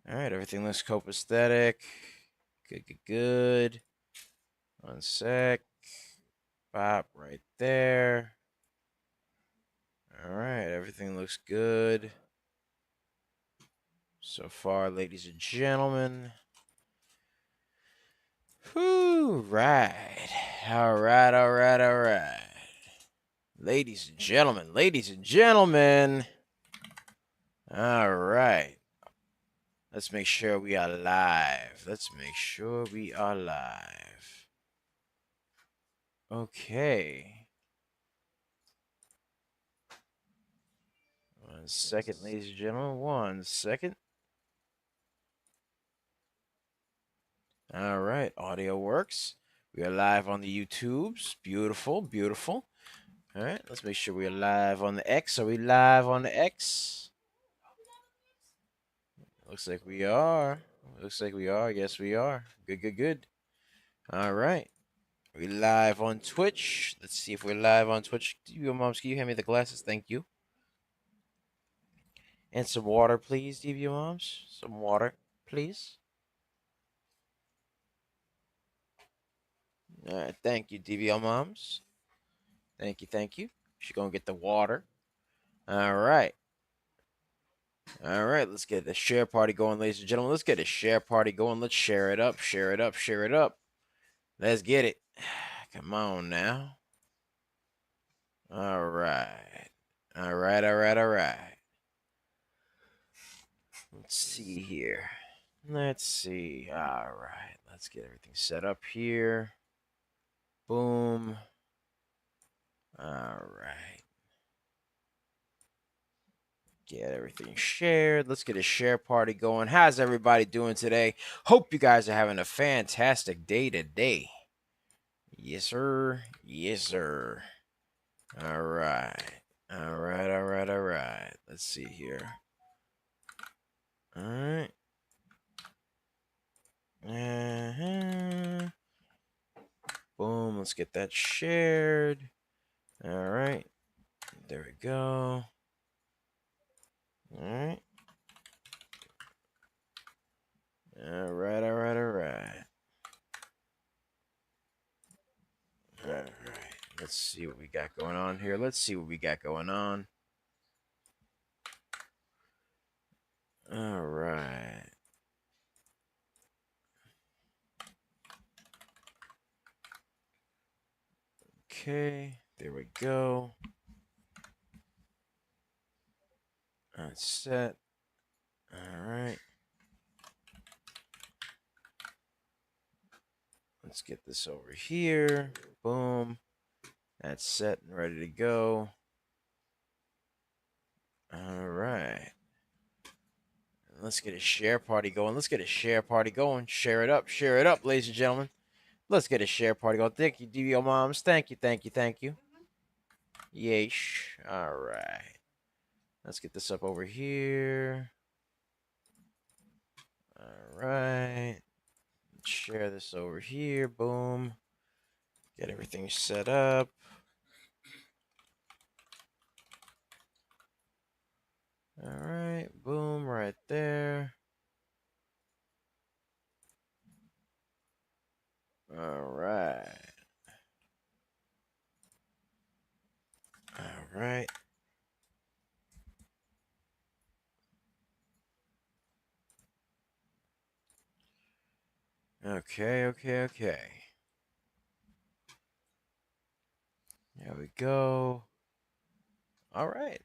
All right, everything looks copacetic. Good. 1 sec. Pop right there. All right, everything looks good so far, ladies and gentlemen. Whoo, right. All right. Ladies and gentlemen. All right. Let's make sure we are live. Okay. 1 second, ladies and gentlemen. 1 second. All right. Audio works. We are live on the YouTubes. Beautiful. All right. Let's make sure we are live on the X. Are we live on the X? Looks like we are. Yes, we are. Good. All right. Are we live on Twitch? Let's see if we're live on Twitch. Moms, can you hand me the glasses? Thank you. And some water, please, DV Moms. Some water, please. All right. Thank you, DVL Moms. Thank you. She's going to get the water. All right. Let's get the share party going, ladies and gentlemen. Let's get a share party going. Let's share it up. Let's get it. Come on now. All right. Let's see here. Let's see. All right. Let's get everything set up here. Boom. All right. Get everything shared. Let's get a share party going. How's everybody doing today? Hope you guys are having a fantastic day today. Yes, sir. All right. Let's see here. All right. Boom. Let's get that shared. All right. There we go. All right. All right. Let's see what we got going on here. All right. Okay, there we go. That's set. All right. Let's get this over here. Boom. That's set and ready to go. All right. Let's get a share party going. Share it up, ladies and gentlemen. Let's get a share party going. Thank you, DVO Moms. Thank you. Yeesh. All right. Let's get this up over here. All right. Share this over here. Boom. Get everything set up. All right. Boom. Right there. All right. Okay. There we go. All right.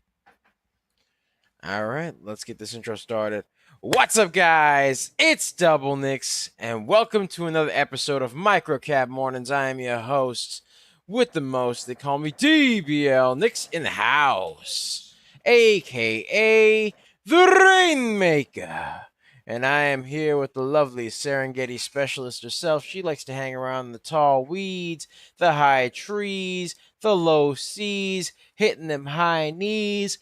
Let's get this intro started. What's up, guys? It's Double Nicks, and welcome to another episode of Microcap Mornings. I am your host with the most. They call me DBL Nicks in the house, aka the Rainmaker. And I am here with the lovely Serengeti specialist herself. She likes to hang around the tall weeds, the high trees, the low seas, hitting them high knees.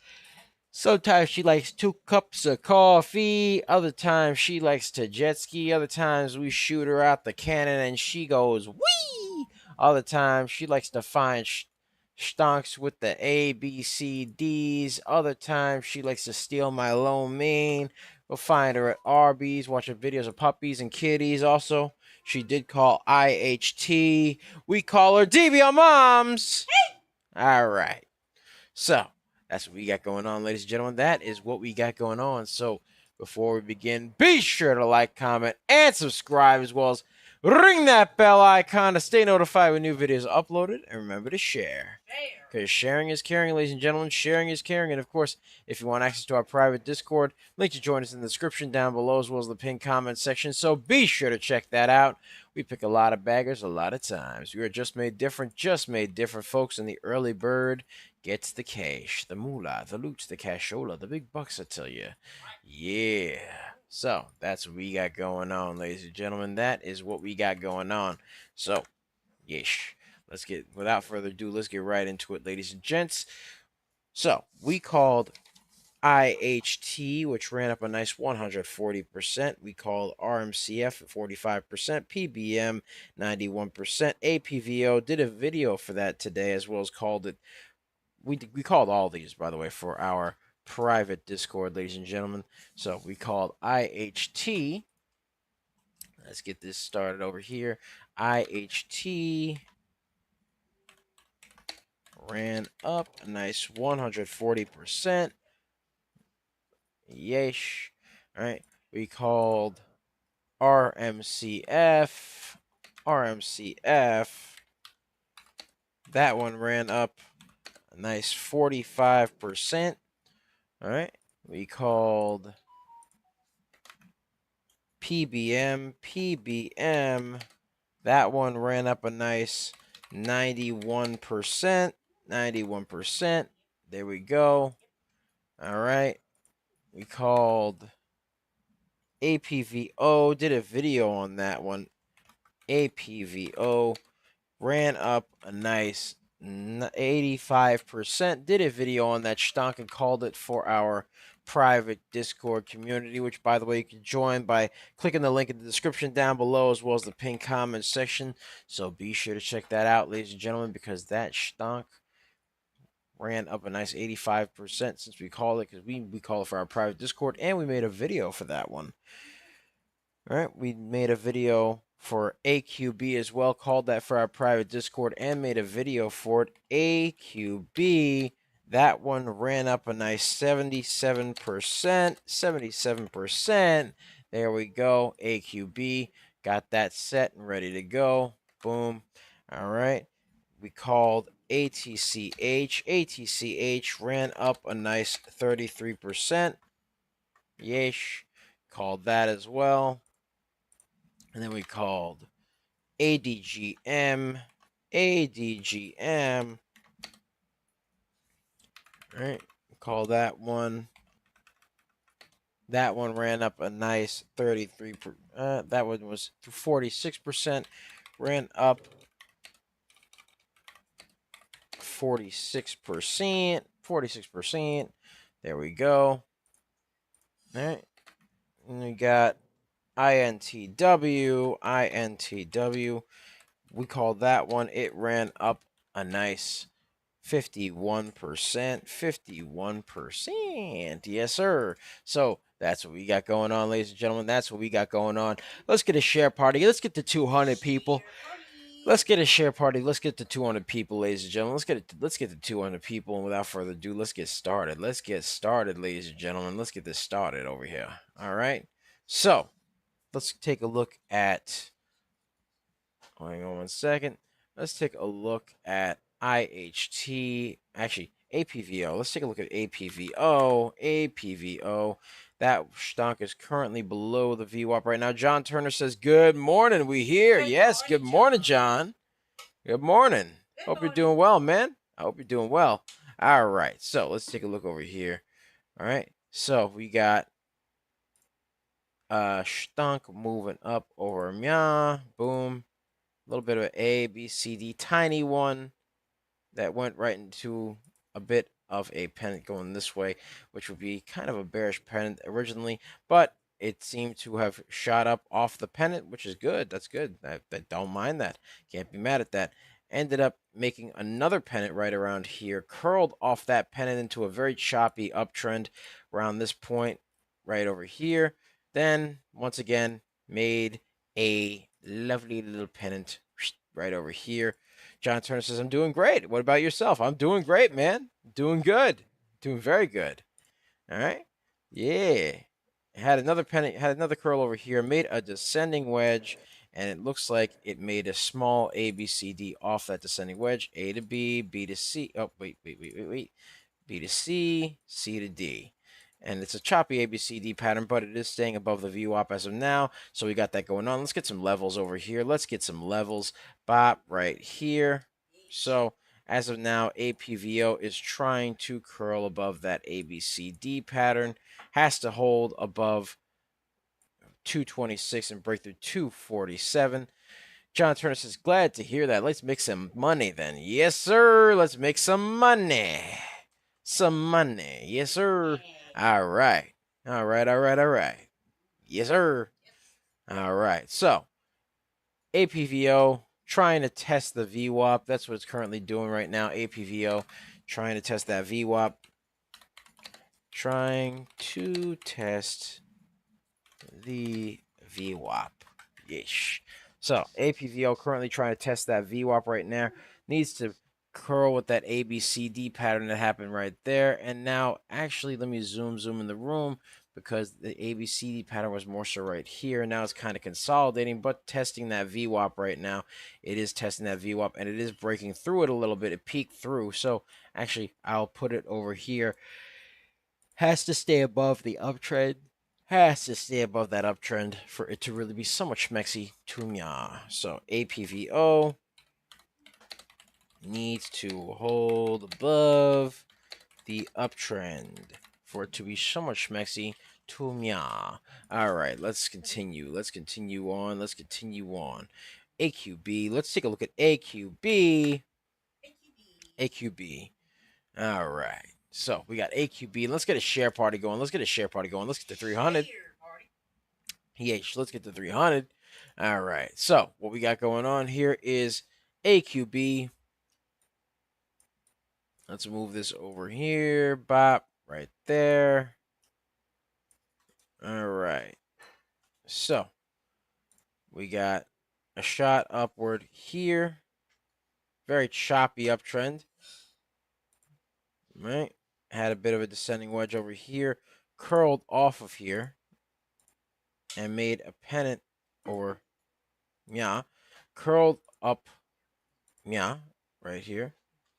Sometimes she likes 2 cups of coffee. Other times she likes to jet ski. Other times we shoot her out the cannon and she goes wee. Other times she likes to find stonks with the A, B, C, D's. Other times she likes to steal my lo mein. You'll find her at Arby's watching videos of puppies and kitties. Also, she did call IHT. We call her DBL Moms. All right. So, that's what we got going on, ladies and gentlemen. That is what we got going on. So, before we begin, be sure to like, comment, and subscribe, as well as ring that bell icon to stay notified when new videos are uploaded. And remember to share. Because sharing is caring, ladies and gentlemen. Sharing is caring. And, of course, if you want access to our private Discord, link to join us in the description down below, as well as the pinned comment section. So, be sure to check that out. We pick a lot of baggers a lot of times. We are just made different, folks, in the early bird gets the cash, the moolah, the loot, the cashola, the big bucks, I tell you. Yeah. So, that's what we got going on, ladies and gentlemen. That is what we got going on. So, yeesh. Without further ado, let's get right into it, ladies and gents. So, we called IHT, which ran up a nice 140%. We called RMCF at 45%, PBM 91%, APVO. Did a video for that today, as well as called it. We called all these, by the way, for our private Discord, ladies and gentlemen. So we called IHT. Let's get this started over here. IHT ran up a nice 140%. Yeesh. All right. We called RMCF. That one ran up a nice 45%. All right. We called PBM. That one ran up a nice 91%. There we go. All right. We called APVO. Did a video on that one. APVO ran up a nice 85%. Did a video on that stonk and called it for our private Discord community, which, by the way, you can join by clicking the link in the description down below, as well as the pinned comment section. So be sure to check that out, ladies and gentlemen, because that stonk ran up a nice 85% since we call it, because we call it for our private Discord, and we made a video for that one. All right, we made a video for AQB as well, called that for our private Discord, and made a video for it. AQB, that one ran up a nice 77%. There we go. AQB, got that set and ready to go. Boom. All right. We called ATCH. ATCH ran up a nice 33%. Yeesh. Called that as well. And then we called ADGM. All right. Call that one. That one ran up a nice 33%. That one was 46%. Ran up 46%. There we go. All right. And we got INTW. We called that one. It ran up a nice 51%. Yes, sir. So that's what we got going on, ladies and gentlemen. That's what we got going on. Let's get a share party. Let's get to 200 people. Let's get a share party. Let's get to 200 people, ladies and gentlemen. Let's get to 200 people. And without further ado, let's get started. Let's get started, ladies and gentlemen. Let's get this started over here. All right. So let's take a look at. Hang on one second. Let's take a look at IHT. Actually, APVO. Let's take a look at APVO. That stonk is currently below the VWAP right now. John Turner says, "Good morning. We here." Yes, good morning, John. Good morning. Hope you're doing well, man. I hope you're doing well. All right. So let's take a look over here. All right. So we got stonk moving up over Mya. Boom. A little bit of A, B, C, D. Tiny one that went right into a bit of a pennant going this way, which would be kind of a bearish pennant originally, but it seemed to have shot up off the pennant, which is good. That's good. I don't mind that. Can't be mad at that. Ended up making another pennant right around here, curled off that pennant into a very choppy uptrend around this point right over here. Then, once again, made a lovely little pennant right over here. John Turner says, I'm doing great. What about yourself? I'm doing great, man. Doing good. Doing very good. All right. Yeah. Had another pennant, had another curl over here, made a descending wedge, and it looks like it made a small A, B, C, D off that descending wedge. A to B, B to C. Oh, wait. B to C, C to D. And it's a choppy ABCD pattern, but it is staying above the VWAP as of now. So we got that going on. Let's get some levels over here. Let's get some levels. Bop right here. So as of now, APVO is trying to curl above that ABCD pattern. Has to hold above 226 and break through 247. John Turner says, glad to hear that. Let's make some money then. Yes, sir. Let's make some money. Some money. Yes, sir. All right. All right. Yes, sir. All right. So, APVO trying to test the VWAP. That's what it's currently doing right now. APVO trying to test that VWAP. Trying to test the VWAP. Yeesh. So, APVO currently trying to test that VWAP right now. Needs to curl with that ABCD pattern that happened right there. And now, actually, let me zoom in the room because the ABCD pattern was more so right here. Now it's kind of consolidating, but testing that VWAP right now. It is testing that VWAP, and it is breaking through it a little bit. It peaked through. So, actually, I'll put it over here. Has to stay above the uptrend. Has to stay above that uptrend for it to really be somewhat schmexy to me. So APVO needs to hold above the uptrend for it to be somewhat schmexy to me. All right, let's continue. Let's continue on. AQB. Let's take a look at AQB. All right. So we got AQB. Let's get a share party going. Let's get to 300. Let's get to 300. All right. So what we got going on here is AQB. Let's move this over here. Bop. Right there. All right. So we got a shot upward here. Very choppy uptrend. Right. Had a bit of a descending wedge over here. Curled off of here. And made a pennant or curled up right here,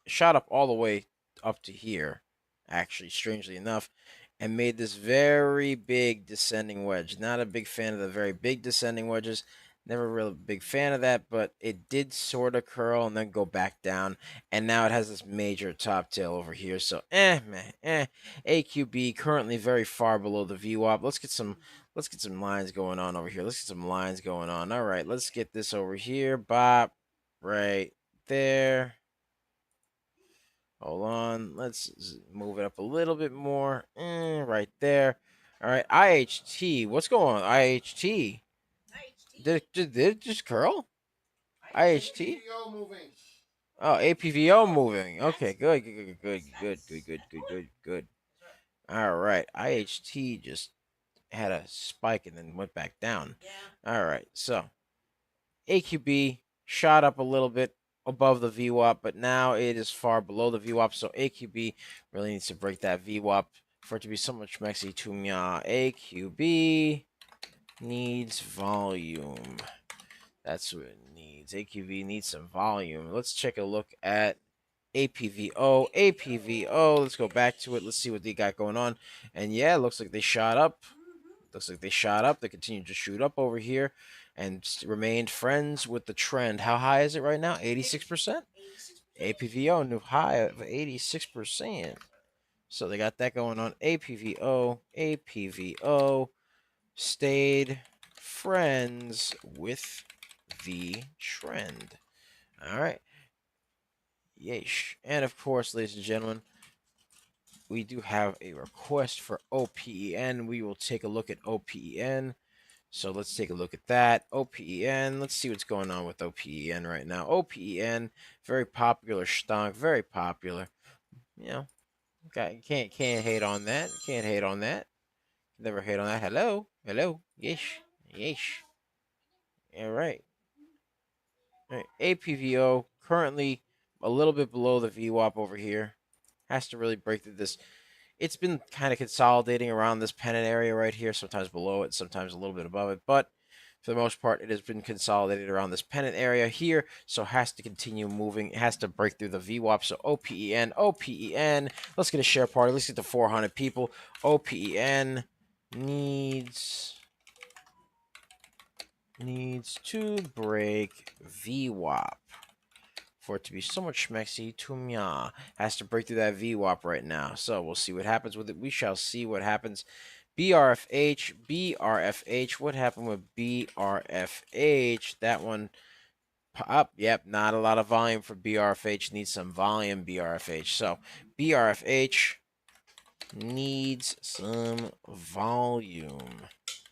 shot up all the way up to here, actually, strangely enough, and made this very big descending wedge. Not a big fan of the very big descending wedges. Never really a big fan of that, but it did sort of curl and then go back down, and now it has this major top tail over here. So, AQB currently very far below the VWAP. Let's get some lines going on over here. All right, let's get this over here. Bop, right there. Hold on. Let's move it up a little bit more. Right there. All right, IHT. What's going on, IHT? Did it just curl? IHT? Oh, APVO moving. Okay, good. All right, IHT just had a spike and then went back down. All right, so AQB shot up a little bit above the VWAP, but now it is far below the VWAP. So AQB really needs to break that VWAP for it to be so much mexy to me. AQB needs volume. That's what it needs. AQB needs some volume. Let's take a look at APVO. Let's go back to it. Let's see what they got going on. And yeah, it looks like they shot up. They continue to shoot up over here and remained friends with the trend. How high is it right now? 86%? APVO, new high of 86%. So they got that going on. APVO stayed friends with the trend. All right. Yeesh. And of course, ladies and gentlemen, we do have a request for OPEN. We will take a look at OPEN. So let's take a look at that. OPEN. Let's see what's going on with OPEN right now. OPEN, very popular stock, very popular. You know, can't hate on that. Never hit on that. Hello. Hello. Yeesh. Yeesh. All right. All right. APVO currently a little bit below the VWAP over here. Has to really break through this. It's been kind of consolidating around this pennant area right here, sometimes below it, sometimes a little bit above it, but for the most part, it has been consolidated around this pennant area here, so it has to continue moving. It has to break through the VWAP, so OPEN, OPEN. Let's get a share party. Let's get to 400 people. OPEN needs to break VWAP for it to be so much schmexy to mya. Has to break through that VWAP right now. So we'll see what happens with it. We shall see what happens. BRFH, BRFH. What happened with BRFH? That one up. Yep, not a lot of volume for BRFH. Needs some volume, BRFH. So BRFH needs some volume.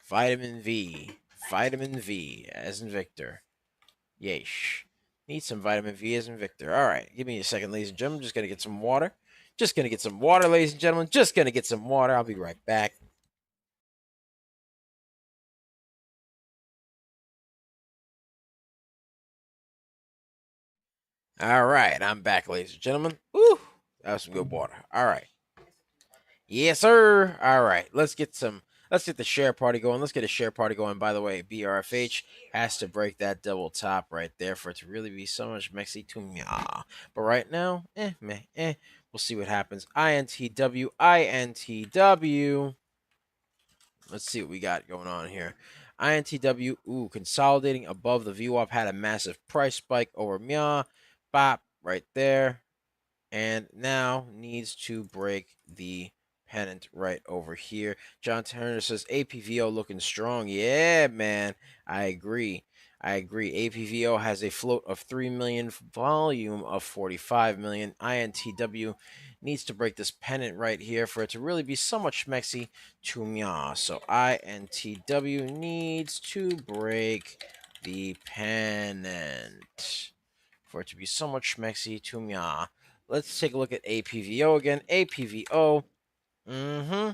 Vitamin V. Vitamin V, as in Victor. Yeesh. Need some vitamin V as in Victor. All right, give me a second, ladies and gentlemen. Just going to get some water. Just going to get some water, ladies and gentlemen. Just going to get some water. I'll be right back. All right, I'm back, ladies and gentlemen. Woo, that was some good water. All right. Yes, sir. All right, let's get the share party going. Let's get a share party going. By the way, BRFH has to break that double top right there for it to really be so much Mexi to me. But right now, meh, we'll see what happens. INTW, INTW. Let's see what we got going on here. INTW, ooh, consolidating above the VWAP, had a massive price spike over Mia. Bop, right there. And now needs to break the pennant right over here. John Turner says APVO looking strong. Yeah, man. I agree. APVO has a float of 3 million, volume of 45 million. INTW needs to break this pennant right here for it to really be somewhat schmexy to mya. So INTW needs to break the pennant for it to be somewhat schmexy to mya. Let's take a look at APVO again. APVO. Mm-hmm.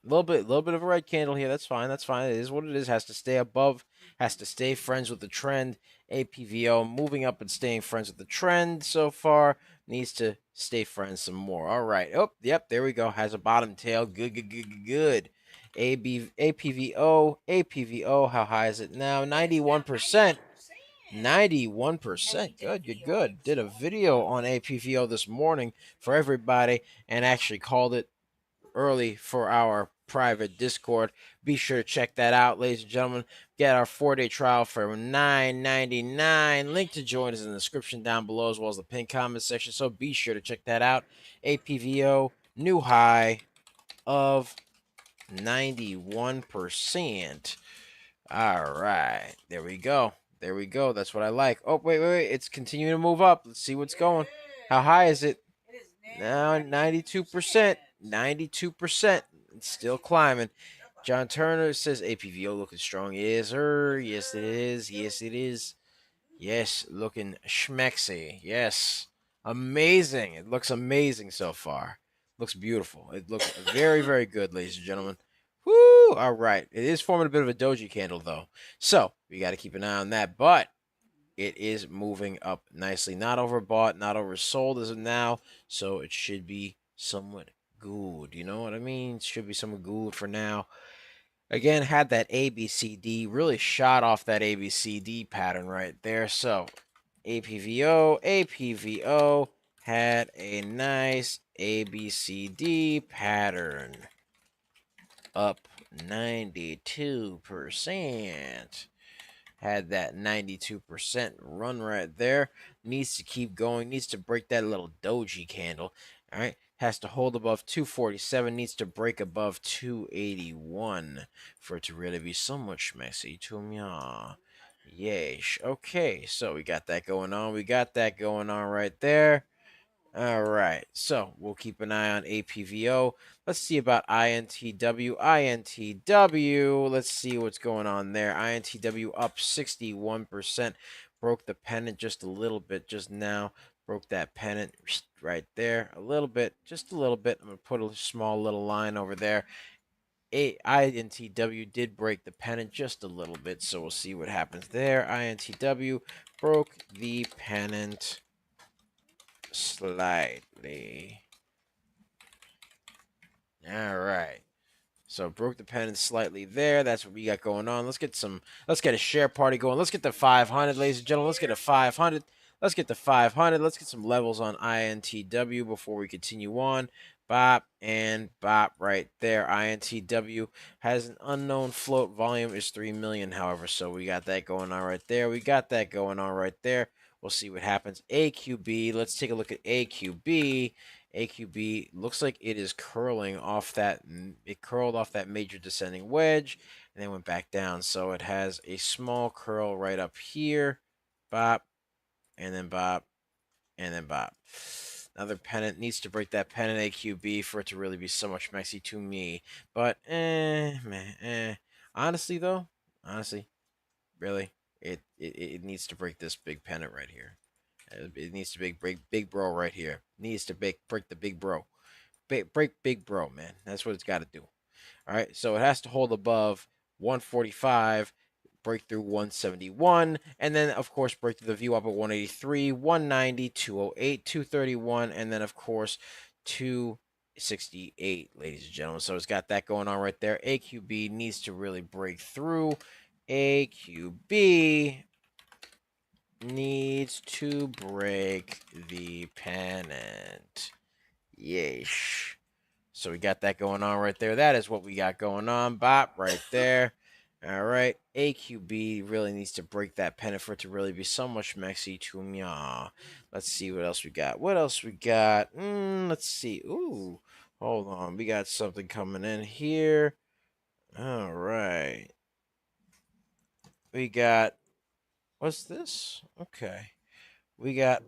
Little bit of a red candle here. That's fine. That's fine. It is what it is. Has to stay above. Has to stay friends with the trend. APVO moving up and staying friends with the trend so far. Needs to stay friends some more. All right. Oh, yep. There we go. Has a bottom tail. Good. APVO. APVO. How high is it now? 91%. 91%. Good. Did a video on APVO this morning for everybody and actually called it early for our private Discord. Be sure to check that out, ladies and gentlemen. Get our 4-day trial for $9.99. Link to join is in the description down below, as well as the pinned comment section. So be sure to check that out. APVO, new high of 91%. All right. There we go. That's what I like. Oh, wait. It's continuing to move up. Let's see what's going. How high is it? Now 92%. 92%. It's still climbing. John Turner says APVO looking strong. Yes, sir. Yes, it is. Yes, it is. Yes, looking schmexy. Yes. Amazing. It looks amazing so far. Looks beautiful. It looks very, very good, ladies and gentlemen. Woo! All right. It is forming a bit of a doji candle, though. So, we got to keep an eye on that. But it is moving up nicely. Not overbought, not oversold as of now. So, it should be somewhat good. You know what I mean? It should be somewhat good for now. Again, had that ABCD, really shot off that ABCD pattern right there. So, APVO had a nice ABCD pattern. Up 92%. Had that 92% run right there. Needs to keep going. Needs to break that little doji candle. All right. Has to hold above 247. Needs to break above 281 for it to really be so much messy to me. Yeesh. Okay. So we got that going on. Right there. All right, so we'll keep an eye on APVO. Let's see about INTW. Let's see what's going on there. INTW up 61%. Broke the pennant just a little bit just now. Broke that pennant right there. A little bit, just a little bit. I'm going to put a small little line over there. INTW did break the pennant just a little bit, so we'll see what happens there. INTW broke the pennant slightly. All right. So broke the pennant slightly there. That's what we got going on. Let's get a share party going. Let's get the 500, ladies and gentlemen. Let's get a 500. Let's get the 500. Let's get some levels on INTW before we continue on. Bop and bop right there. INTW has an unknown float. Volume is 3 million, however. So we got that going on right there. We got that going on right there. We'll see what happens. AQB. Let's take a look at AQB. AQB looks like it is curling off that. It curled off that major descending wedge and then went back down. So it has a small curl right up here. Bop, and then bop, and then bop. Another pennant needs to break that pennant AQB for it to really be so much mexy to me. But man. Honestly though, really, it needs to break this big pennant right here. It needs to break big bro right here. Needs to break the big bro. Break big bro, man. That's what it's got to do. All right. So it has to hold above 145, break through 171, and then of course break through the VWAP at 183, 190, 208, 231, and then of course 268, ladies and gentlemen. So it's got that going on right there. AQB needs to really break through. AQB needs to break the pennant. Yeesh. So we got that going on right there. That is what we got going on. Bop right there. All right. AQB really needs to break that pennant for it to really be so much mexy to me. Let's see what else we got. What else we got? Let's see. Ooh. Hold on. We got something coming in here. All right. We got, what's this? Okay. We got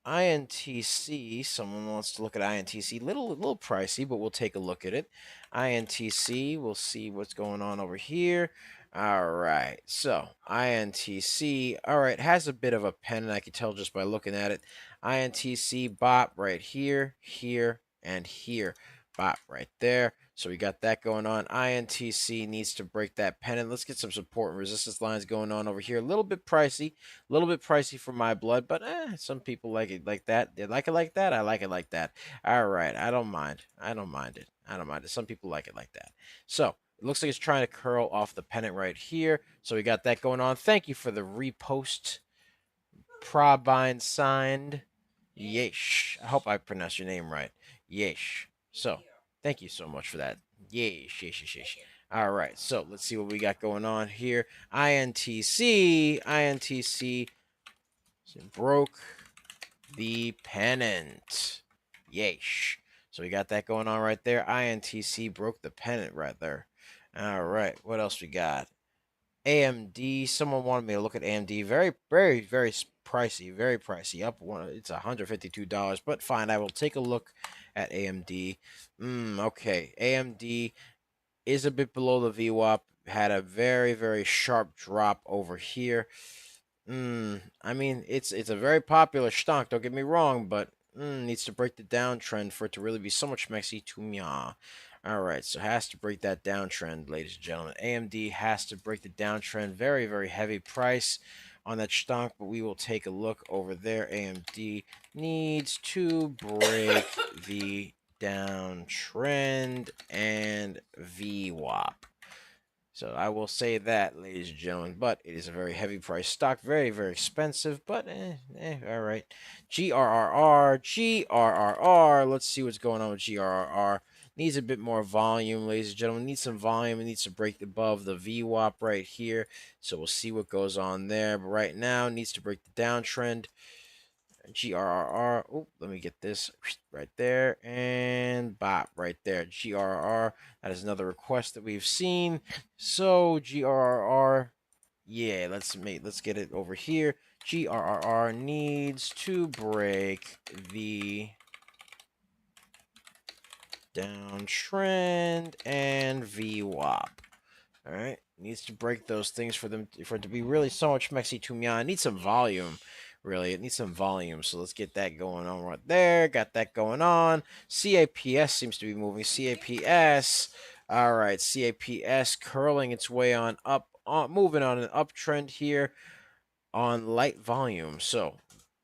INTC. Someone wants to look at INTC. Little pricey, but we'll take a look at it. INTC. We'll see what's going on over here. All right. So INTC. All right. Has a bit of a pennant. I can tell just by looking at it. INTC bop right here, here, and here. Bop right there. So we got that going on. INTC needs to break that pennant. Let's get some support and resistance lines going on over here. A little bit pricey for my blood, but some people like it like that. They like it like that. I like it like that. All right. I don't mind it. Some people like it like that. So it looks like it's trying to curl off the pennant right here. So we got that going on. Thank you for the repost. Probine signed. Yeesh. I hope I pronounced your name right. Yeesh. So, thank you so much for that. Yeesh. All right, so let's see what we got going on here. INTC broke the pennant. Yeesh. So we got that going on right there. INTC broke the pennant right there. All right, what else we got? AMD. Someone wanted me to look at AMD. Very pricey. Very pricey. Up one. It's $152. But fine, I will take a look at AMD. Okay. AMD is a bit below the VWAP. Had a very sharp drop over here. I mean, it's a very popular stock. Don't get me wrong, but needs to break the downtrend for it to really be so much mexy to me. All right, so has to break that downtrend, ladies and gentlemen. AMD has to break the downtrend. Very heavy price on that stock, but we will take a look over there. AMD needs to break the downtrend and VWAP. So I will say that, ladies and gentlemen, but it is a very heavy price stock, very expensive, but all right. GRRR. Let's see what's going on with GRRR. Needs a bit more volume, ladies and gentlemen. Needs some volume. It needs to break above the VWAP right here. So we'll see what goes on there. But right now, needs to break the downtrend. GRRR. Oh, let me get this right there and bop right there. GRRR. That is another request that we've seen. So GRRR. Yeah, let's get it over here. GRRR needs to break the downtrend and VWAP. All right, needs to break those things for it to be really so much mexy to me. I need some volume. Really, it needs some volume. So let's get that going on right there. Got that going on. CAPS seems to be moving. CAPS. All right, CAPS curling its way on up, moving on an uptrend here on light volume. So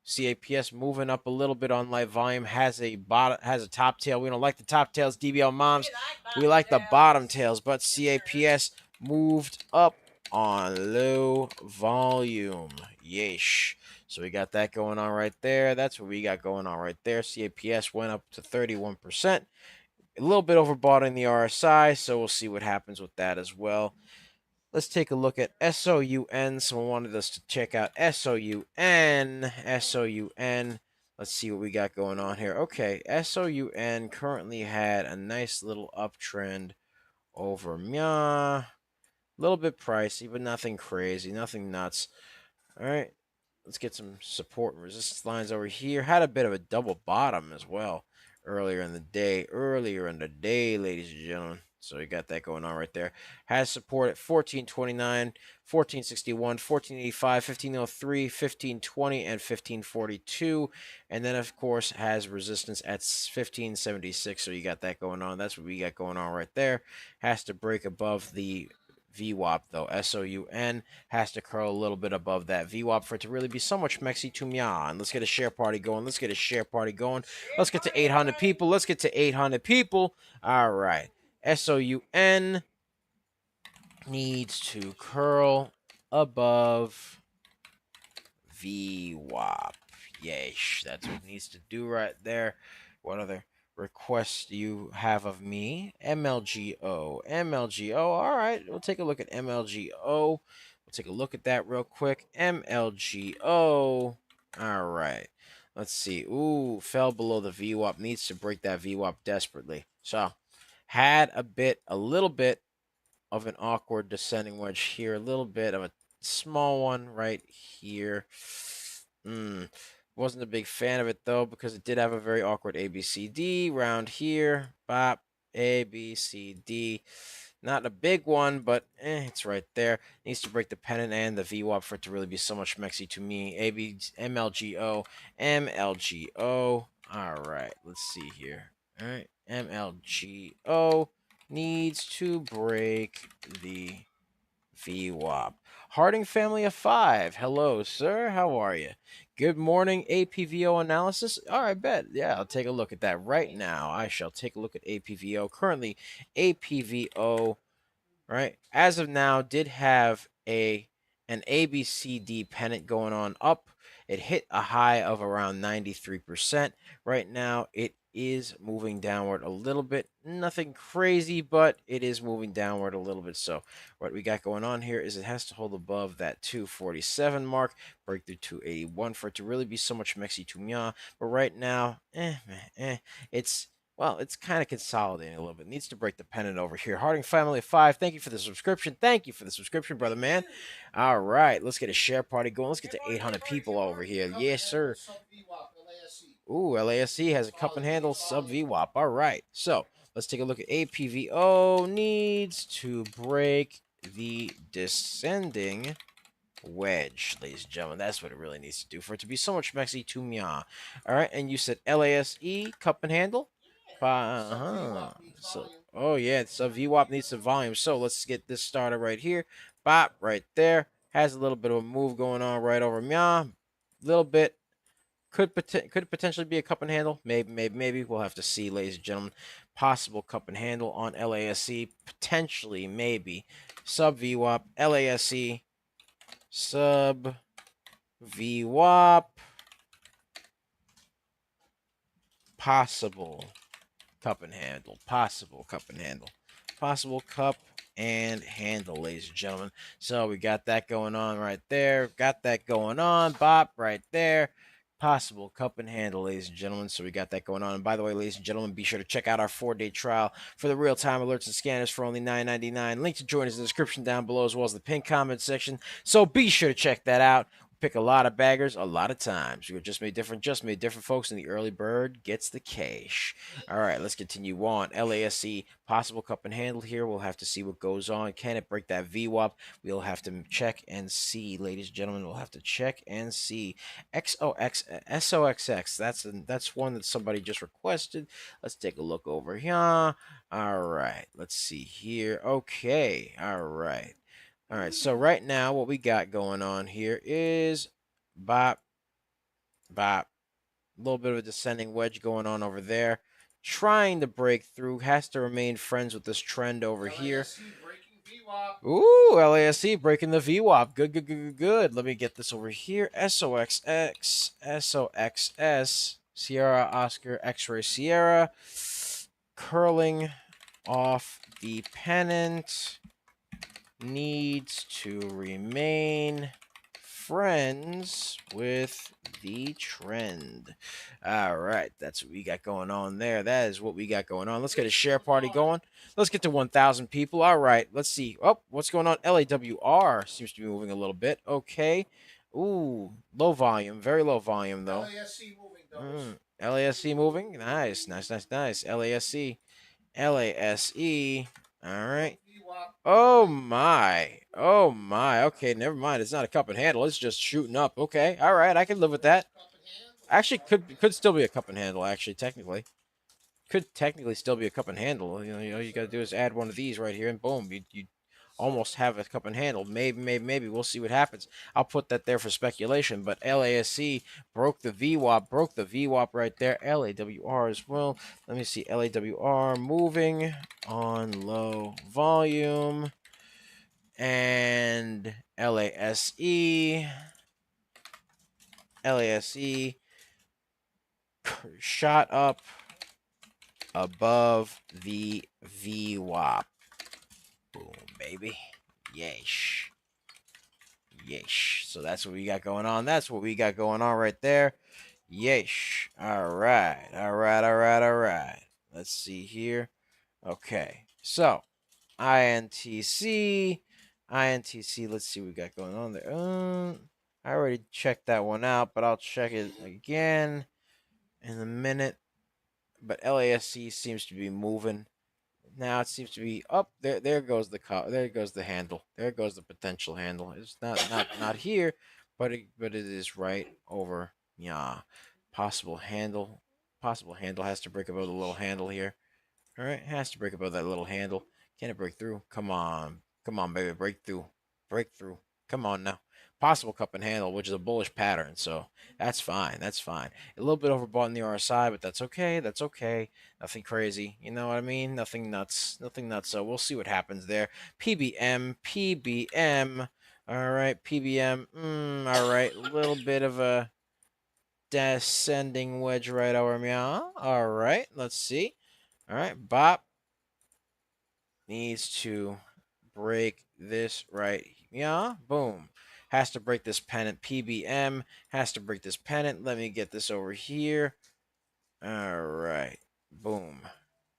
CAPS moving up a little bit on light volume, has a top tail. We don't like the top tails, DBL moms. We like the bottom tails, but CAPS moved up on low volume. Yeesh. So we got that going on right there. That's what we got going on right there. CAPS went up to 31%. A little bit overbought in the RSI, so we'll see what happens with that as well. Let's take a look at SOUN. Someone wanted us to check out SOUN. SOUN. Let's see what we got going on here. Okay, SOUN currently had a nice little uptrend over Mya. A little bit pricey, but nothing crazy, nothing nuts. All right, let's get some support and resistance lines over here. Had a bit of a double bottom as well earlier in the day. Ladies and gentlemen. So you got that going on right there. Has support at 1429, 1461, 1485, 1503, 1520, and 1542. And then, of course, has resistance at 1576. So you got that going on. That's what we got going on right there. Has to break above the VWAP, though. SOUN has to curl a little bit above that VWAP for it to really be so much Mexi to Myan. Let's get a share party going. Let's get a share party going. Let's get to 800 people. Let's get to 800 people. All right. SOUN needs to curl above VWAP. Yeesh. That's what it needs to do right there. What other requests do you have of me? MLGO. MLGO. All right. We'll take a look at MLGO. We'll take a look at that real quick. MLGO. All right. Let's see. Ooh, fell below the VWAP. Needs to break that VWAP desperately. So, had a little bit of an awkward descending wedge here. A little bit of a small one right here. Wasn't a big fan of it, though, because it did have a very awkward ABCD round here. Bop, ABCD. Not a big one, but it's right there. Needs to break the pennant and the VWAP for it to really be so much Mexi to me. MLGO, MLGO. All right, let's see here. All right, MLGO needs to break the VWAP. Harding family of 5. Hello, sir. How are you? Good morning, APVO analysis. All right, bet. Yeah, I'll take a look at that right now. I shall take a look at APVO. Currently, APVO, right, as of now, did have an ABCD pennant going on up. It hit a high of around 93%. Right now, it is moving downward a little bit. Nothing crazy, but it is moving downward a little bit. So what we got going on here is it has to hold above that 247 mark, break through 281 for it to really be so much Mexi Tumya. But right now, it's it's kind of consolidating a little bit. It needs to break the pennant over here. Harding family of 5. Thank you for the subscription. Thank you for the subscription, brother man. All right, let's get a share party going. Let's get to 800 people over here. Yes, sir. Ooh, LASC has a cup and handle sub VWAP. All right, so let's take a look at APVO. Needs to break the descending wedge, ladies and gentlemen. That's what it really needs to do for it to be so much Mexi to Mya. All right, and you said LASE cup and handle. So, oh yeah, so VWAP needs some volume. So let's get this started right here. Bop, right there. Has a little bit of a move going on right over Mya. Little bit. Could potentially be a cup and handle. Maybe. We'll have to see, ladies and gentlemen. Possible cup and handle on LASC. Potentially, maybe. Sub VWAP. LASC. Sub VWAP. Possible cup and handle. Possible cup and handle. Possible cup and handle, ladies and gentlemen. So we got that going on right there. Got that going on. Bop right there. Possible cup and handle, ladies and gentlemen. So we got that going on. And by the way, ladies and gentlemen, be sure to check out our 4-day trial for the real-time alerts and scanners for only $9.99. Link to join is in the description down below, as well as the pinned comment section. So be sure to check that out. Pick a lot of baggers a lot of times. We were just made different, folks, and the early bird gets the cash. All right, let's continue on. LASC, possible cup and handle here. We'll have to see what goes on. Can it break that VWAP? We'll have to check and see, ladies and gentlemen. We'll have to check and see. SOXX, that's one that somebody just requested. Let's take a look over here. All right, let's see here. Okay, all right. All right, so right now what we got going on here is bop, bop. A little bit of a descending wedge going on over there. Trying to break through. Has to remain friends with this trend over here. Ooh, LASC breaking the VWAP. Good, good, good, good, good. Let me get this over here. SOXX, SOXS, Sierra Oscar X-Ray Sierra. Curling off the pennant. Needs to remain friends with the trend. All right, that's what we got going on there. That is what we got going on. Let's get a share party going. Let's get to 1,000 people. All right, let's see. Oh, what's going on? LAWR seems to be moving a little bit. Okay. Ooh, low volume, very low volume though. LASC moving, LASC moving. Nice, nice, nice, nice. LASC. LASE. All right. Oh my. Oh my. Okay, never mind. It's not a cup and handle. It's just shooting up. Okay. All right. I can live with that. Actually, could still be a cup and handle. Actually, technically, could technically still be a cup and handle. All you got to do is add one of these right here, and boom, you almost have a cup and handle. Maybe. We'll see what happens. I'll put that there for speculation. But LASC broke the VWAP right there. LAWR as well. Let me see. LAWR moving on low volume. And LASE shot up above the VWAP. Boom, baby. Yeesh. Yeesh. So that's what we got going on. That's what we got going on right there. Yeesh. All right. All right. All right. All right. Let's see here. Okay. So, INTC. INTC. Let's see what we got going on there. I already checked that one out, but I'll check it again in a minute. But LASC seems to be moving. Now it seems to be up there. There goes the there goes the handle. There goes the potential handle. It's not here, but it is right over. Yeah, possible handle. Possible handle has to break above the little handle here. All right, has to break above that little handle. Can it break through? Come on, baby, break through, break through. Come on now. Possible cup and handle, which is a bullish pattern, so that's fine. That's fine. A little bit overbought in the RSI, but that's okay. That's okay. Nothing crazy. You know what I mean? Nothing nuts. Nothing nuts. So we'll see what happens there. PBM, PBM. All right, PBM. All right, a little bit of a descending wedge right over me. All right, let's see. All right, Bop needs to break this right. Yeah, boom. Has to break this pennant. PBM has to break this pennant. Let me get this over here. All right, boom.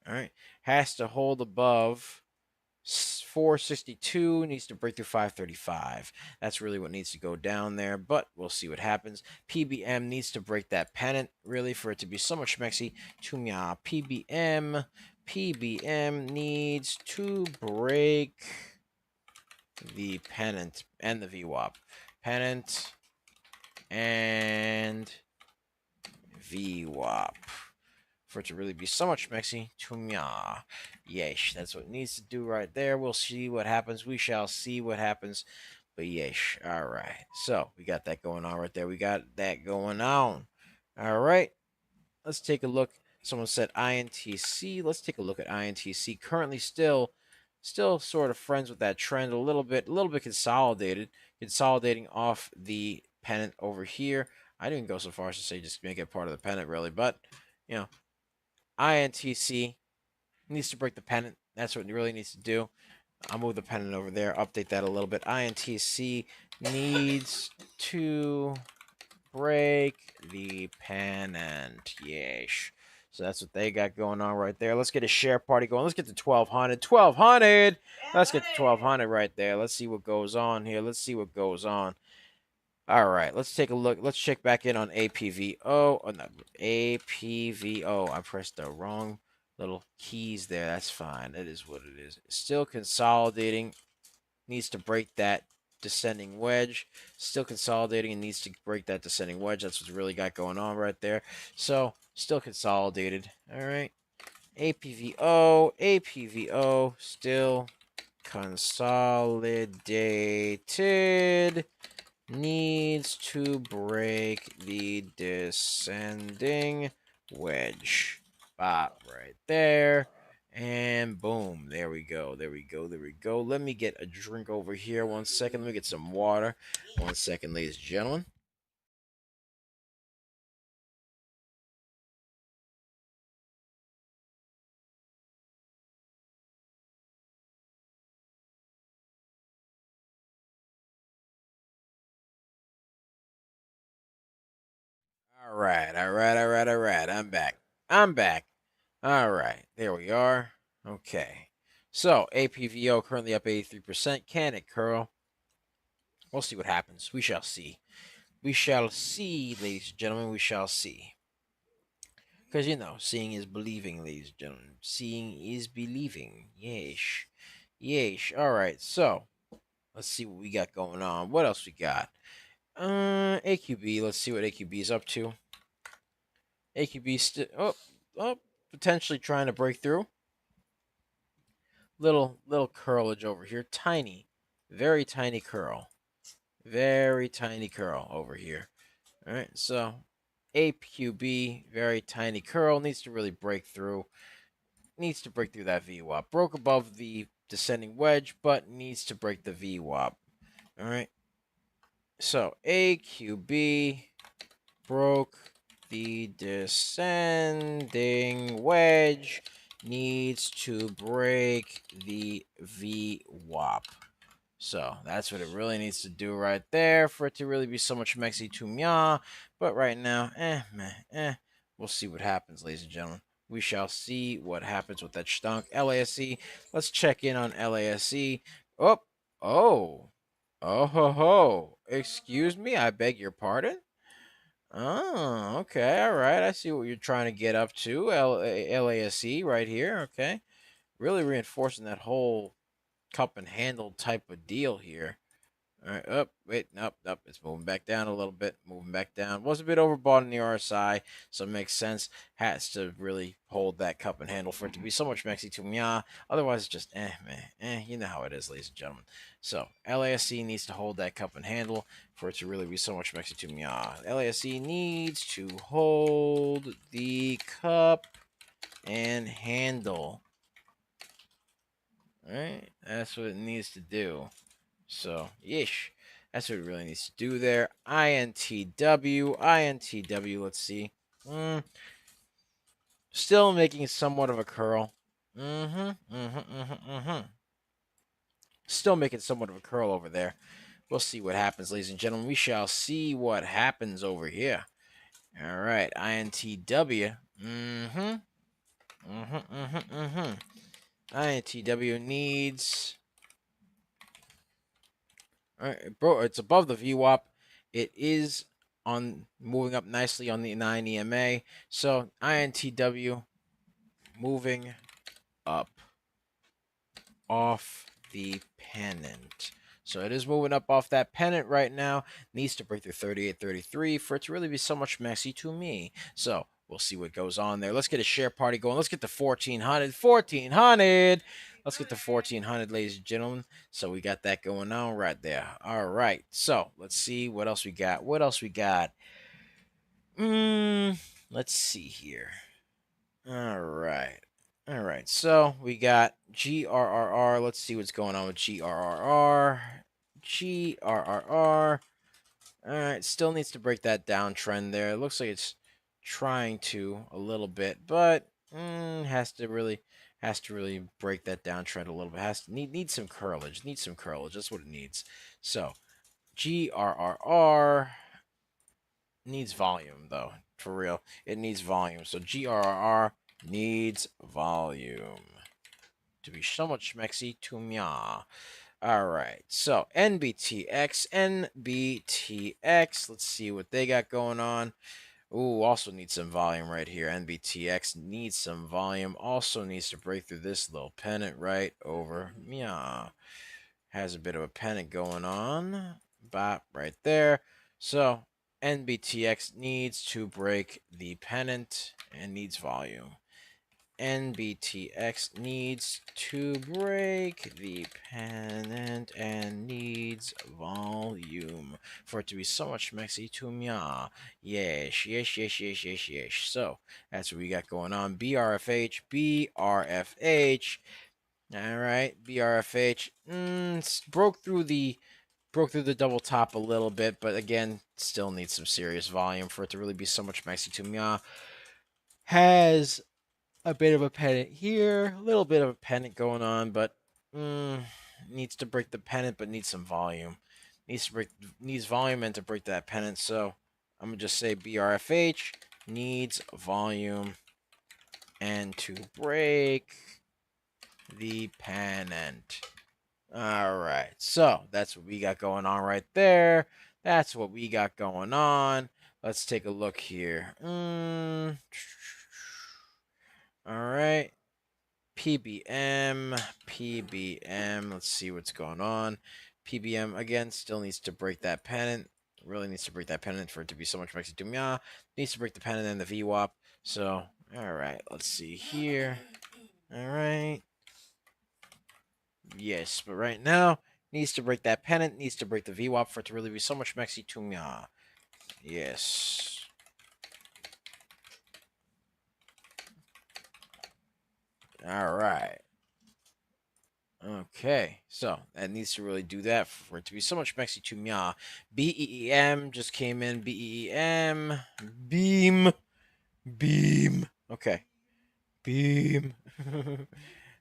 All right, has to hold above 462, needs to break through 535. That's really what needs to go down there, but we'll see what happens. PBM needs to break that pennant, really, for it to be so much mexy. Tumya, PBM needs to break the pennant and the VWAP. Pennant and VWAP. For it to really be so much mexy. Tumya. Yesh. That's what it needs to do right there. We'll see what happens. We shall see what happens. But yesh. All right. So we got that going on right there. We got that going on. All right. Let's take a look. Someone said INTC. Let's take a look at INTC. Currently still sort of friends with that trend. A little bit consolidated. Consolidating off the pennant over here. I didn't go so far as to say just make it part of the pennant, really. But, you know, INTC needs to break the pennant. That's what it really needs to do. I'll move the pennant over there, update that a little bit. INTC needs to break the pennant. Yeesh. So that's what they got going on right there. Let's get a share party going. Let's get to 1,200. 1,200! Let's get to 1,200 right there. Let's see what goes on here. Let's see what goes on. All right, let's take a look. Let's check back in on APVO. Oh, no, APVO. I pressed the wrong little keys there. That's fine. It is what it is. Still consolidating. Needs to break that descending wedge. Still consolidating and needs to break that descending wedge. That's what's really got going on right there. So, still consolidated. All right. APVO still consolidated, needs to break the descending wedge. Bop, right there. And boom, there we go, there we go, there we go. Let me get a drink over here. 1 second, let me get some water. 1 second, ladies and gentlemen. All right, all right, all right, all right. I'm back. I'm back. All right, there we are. Okay. So, APVO currently up 83%. Can it curl? We'll see what happens. We shall see. We shall see, ladies and gentlemen. We shall see. Because, you know, seeing is believing, ladies and gentlemen. Seeing is believing. Yeesh. Yeesh. All right, so let's see what we got going on. What else we got? AQB. Let's see what AQB is up to. AQB still potentially trying to break through. Little curlage over here. Tiny. Very tiny curl. Very tiny curl over here. All right, so AQB, very tiny curl, needs to really break through. Needs to break through that VWAP. Broke above the descending wedge, but needs to break the VWAP. All right. So AQB broke the descending wedge, needs to break the VWAP. So that's what it really needs to do right there for it to really be so much Mexi to Mya. But right now, meh. We'll see what happens, ladies and gentlemen. We shall see what happens with that stunk. LASC. Let's check in on LASC. Oh, oh, oh ho ho. Excuse me, I beg your pardon? Oh, okay, all right. I see what you're trying to get up to. LASC right here, okay. Really reinforcing that whole cup and handle type of deal here. All right, up, wait, nope. It's moving back down a little bit, moving back down. Was a bit overbought in the RSI, so it makes sense. Has to really hold that cup and handle for it to be so much Mexi to Mya. Otherwise, it's just you know how it is, ladies and gentlemen. So, LASC needs to hold that cup and handle for it to really be so much Mexi to Mya. LASC needs to hold the cup and handle. All right, that's what it needs to do. So, yeesh. That's what it really needs to do there. INTW. Let's see. Still making somewhat of a curl. Still making somewhat of a curl over there. We'll see what happens, ladies and gentlemen. We shall see what happens over here. All right, INTW. INTW needs. All right, bro, it's above the VWAP. It is on moving up nicely on the 9 EMA. So INTW moving up off the pennant. So it is moving up off that pennant right now. Needs to break through 38.33 for it to really be so much messy to me. So we'll see what goes on there. Let's get a share party going. Let's get the 1400. 1400. Let's get the 1400, ladies and gentlemen. So we got that going on right there. All right. So let's see what else we got. What else we got? Let's see here. All right. All right. So we got GRRR. Let's see what's going on with GRRR. GRRR. All right. Still needs to break that downtrend there. It looks like it's trying to a little bit, but has to really break that downtrend a little bit. Has to need some curlage. Needs some curlage. That's what it needs. So GRRR needs volume though. For real, it needs volume. So GRRR needs volume to be so much schmexy to mya. All right, so NBTX. Let's see what they got going on. Ooh, also needs some volume right here. NBTX needs some volume. Also needs to break through this little pennant right over mya. Has a bit of a pennant going on. Bop, right there. So NBTX needs to break the pennant and needs volume. NBTX needs to break the pennant and needs volume for it to be so much mexy to mya. Yes, yes, yes, yes, yes, yes. So that's what we got going on. BRFH, BRFH. All right, BRFH broke through the double top a little bit, but again, still needs some serious volume for it to really be so much mexy to mya. Has a bit of a pennant here, a little bit of a pennant going on, but needs to break the pennant, but needs some volume. Needs volume and to break that pennant. So I'm gonna just say BRFH needs volume and to break the pennant. All right, so that's what we got going on right there. That's what we got going on. Let's take a look here. All right. PBM. Let's see what's going on. PBM, again, still needs to break that pennant. Really needs to break that pennant for it to be so much Mexi Dumia. Needs to break the pennant and the VWAP. So, all right, let's see here. All right. Yes, but right now, needs to break that pennant, needs to break the VWAP for it to really be so much Mexi Tumia. Yes. All right. Okay, so that needs to really do that for it to be so much Mexi Tumia. BEEM just came in. BEEM. Beam. Beam. Okay. Beam.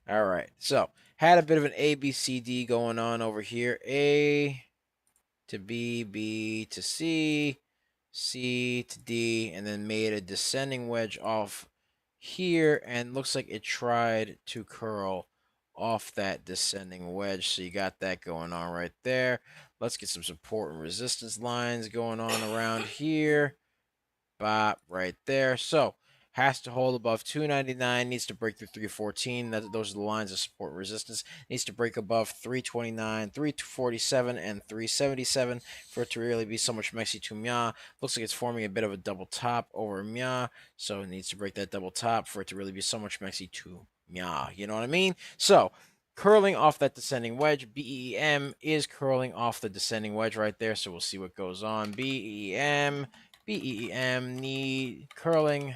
All right, so had a bit of an ABCD going on over here. A to B, B to C, C to D, and then made a descending wedge off here, and looks like it tried to curl off that descending wedge. So you got that going on right there. Let's get some support and resistance lines going on around here. Bop, right there. So has to hold above 299, needs to break through 314. Those are the lines of support and resistance. Needs to break above 329, 347, and 377 for it to really be so much Mexi to Mya. Looks like it's forming a bit of a double top over Mya, so it needs to break that double top for it to really be so much Mexi to Mya. You know what I mean? So curling off that descending wedge, BEM is curling off the descending wedge right there, so we'll see what goes on. BEM need curling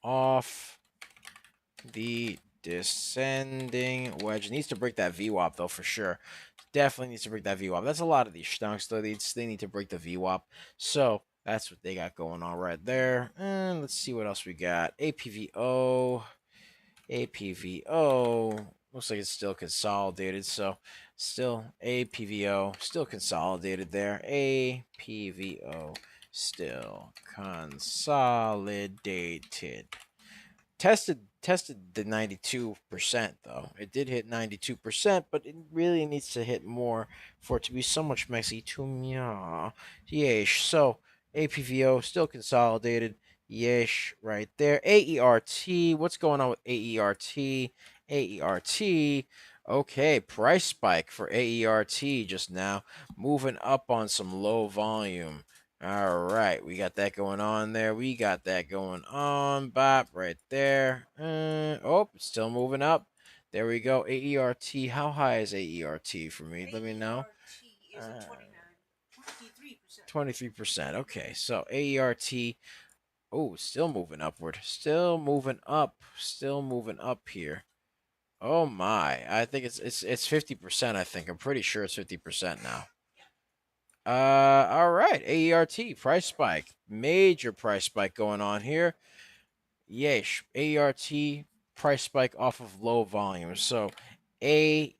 off the descending wedge. Needs to break that VWAP though for sure. Definitely needs to break that VWAP. That's a lot of these stunks though. They need to break the VWAP. So that's what they got going on right there. And let's see what else we got. APVO. APVO. Looks like it's still consolidated. So still APVO. Still consolidated there. APVO. Still consolidated. Tested the 92% though. It did hit 92%, but it really needs to hit more for it to be so much messy to meow. Yeesh. So APVO still consolidated. Yeesh, right there. AERT. What's going on with AERT? AERT. Okay, price spike for AERT just now. Moving up on some low volume. All right, we got that going on there. We got that going on. Bop, right there. Oh, still moving up. There we go. AERT. How high is AERT for me? Let me know. 23%. Okay, so AERT. Oh, still moving upward. Still moving up. Still moving up here. Oh my! I think it's 50%. I think I'm pretty sure it's 50% now. All right. AERT price spike, major price spike going on here. Yeesh. AERT price spike off of low volume. So AERT.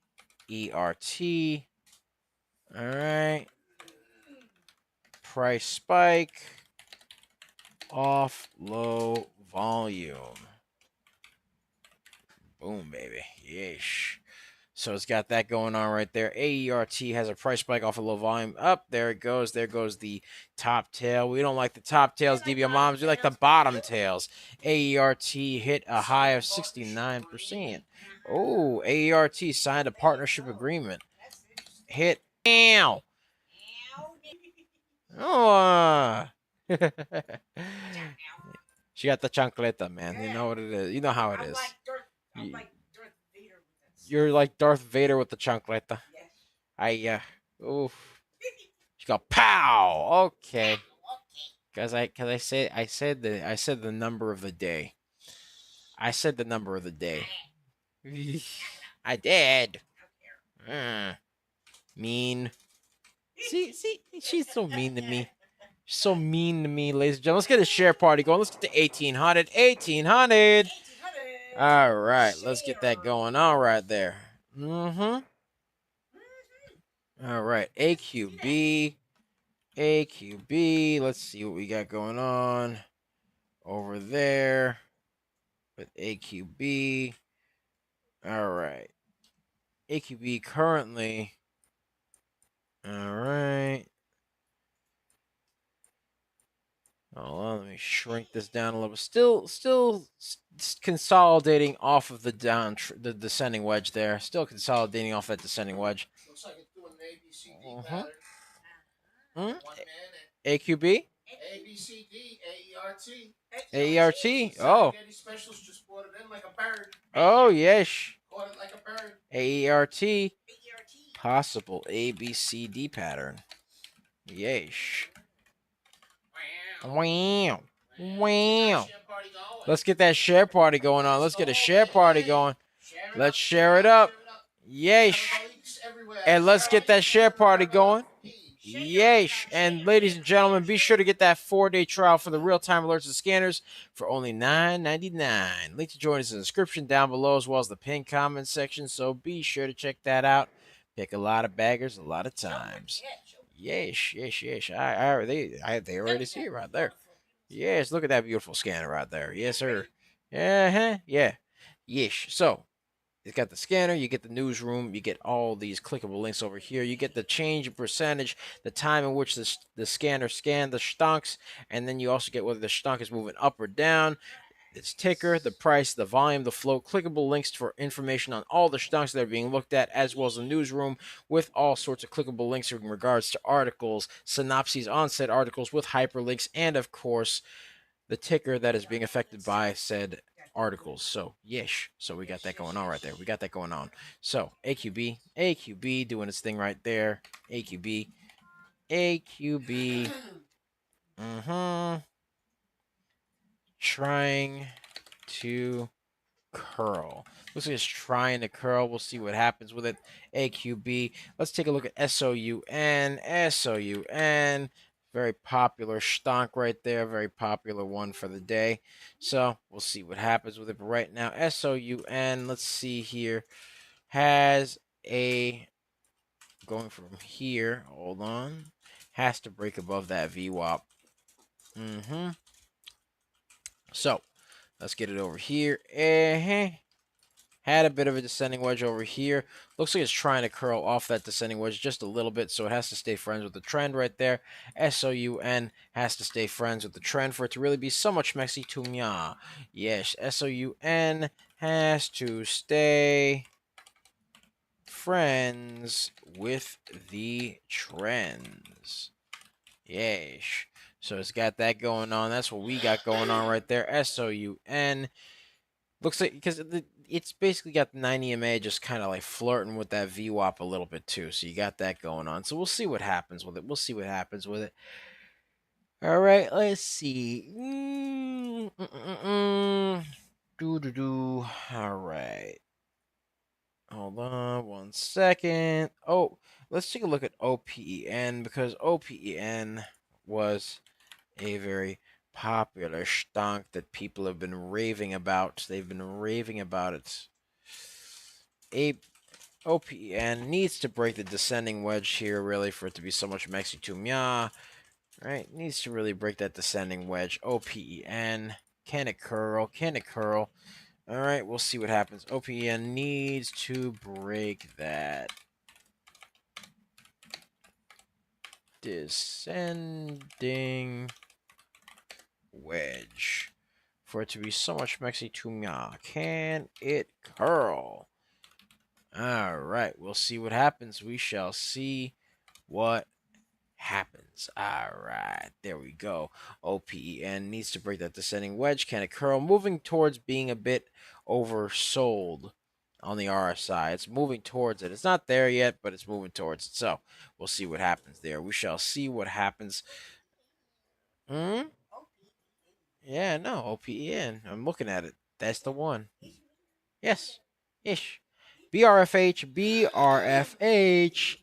All right. Price spike off low volume. Boom, baby. Yeesh. So it's got that going on right there. AERT has a price spike off a low volume. Up there it goes. There goes the top tail. We don't like the top tails, DBM moms. We like the bottom tails. AERT hit a high of 69%. Oh, AERT signed a partnership agreement. Hit. Ow. Oh. She got the chancleta, man. You know what it is. You know how it is. I'm like Darth Vader with that. You're like Darth Vader with the chancleta. Yes. Oof. She got pow. Okay. Cause I said the number of the day. I said the number of the day. I did. Mean. See, she's so mean to me. She's so mean to me, ladies and gentlemen. Let's get a share party going. Let's get to 1800. 1800. All right, let's get that going on right there. All right, AQB. Let's see what we got going on over there with AQB. All right. AQB currently. All right. Hold on, let me shrink this down a little bit. Still consolidating off of the the descending wedge there. Still consolidating off that descending wedge. Looks like it's doing an ABCD pattern. Hmm? 1 minute. AQB? ABCD, AERT. AERT? Oh. Spaghetti specials just brought it in like a bird. Oh, yes. Caught it like a bird. AERT. Possible ABCD pattern. Yes. Wow. Wow. Let's get that share party going on. Let's get a share party going. Let's share it up. Yes. And let's get that share party going. Yes. And ladies and gentlemen, be sure to get that 4-day trial for the real-time alerts and scanners for only $9.99. Link to join us in the description down below as well as the pinned comment section. So be sure to check that out. Pick a lot of baggers a lot of times. Yes. They already see it right there. Yes, look at that beautiful scanner right there. Yes, sir. Yeah. Yes. So it's got the scanner, you get the newsroom, you get all these clickable links over here. You get the change in percentage, the time in which the scanner scanned the stonks, and then you also get whether the stonk is moving up or down. Its ticker, the price, the volume, the flow, clickable links for information on all the stonks that are being looked at, as well as the newsroom with all sorts of clickable links in regards to articles, synopses on said articles with hyperlinks, and of course, the ticker that is being affected by said articles. So, yes. So we got that going on right there. We got that going on. So, AQB doing its thing right there. AQB. Trying to curl. Looks like it's trying to curl. We'll see what happens with it. AQB. Let's take a look at SOUN. SOUN. Very popular stonk right there. Very popular one for the day. So we'll see what happens with it. But right now, SOUN, let's see here, has a, going from here, hold on, has to break above that VWAP. So let's get it over here. Had a bit of a descending wedge over here. Looks like it's trying to curl off that descending wedge just a little bit, so it has to stay friends with the trend right there. SOUN has to stay friends with the trend for it to really be so much mexi to me. Yes, SOUN has to stay friends with the trends. Yes. So it's got that going on. That's what we got going on right there. SOUN. Looks like, because it's basically got the 90 MA just kind of like flirting with that VWAP a little bit too. So you got that going on. So we'll see what happens with it. All right, let's see. All right. Hold on 1 second. Oh, let's take a look at OPEN, because OPEN was a very popular stonk that people have been raving about. They've been raving about it. OPEN needs to break the descending wedge here, really, for it to be so much mexi to mya. Right? Needs to really break that descending wedge. OPEN. Can it curl? All right, we'll see what happens. OPEN needs to break that descending wedge for it to be so much mexi to mya. Can it curl? All right, we'll see what happens. We shall see what happens. All right, there we go. OPEN needs to break that descending wedge. Can it curl? Moving towards being a bit oversold on the RSI. It's moving towards it. It's not there yet, but it's moving towards it. So we'll see what happens there. We shall see what happens. Yeah, no, OPEN. I'm looking at it. That's the one. Yes. Ish. BRFH, BRFH.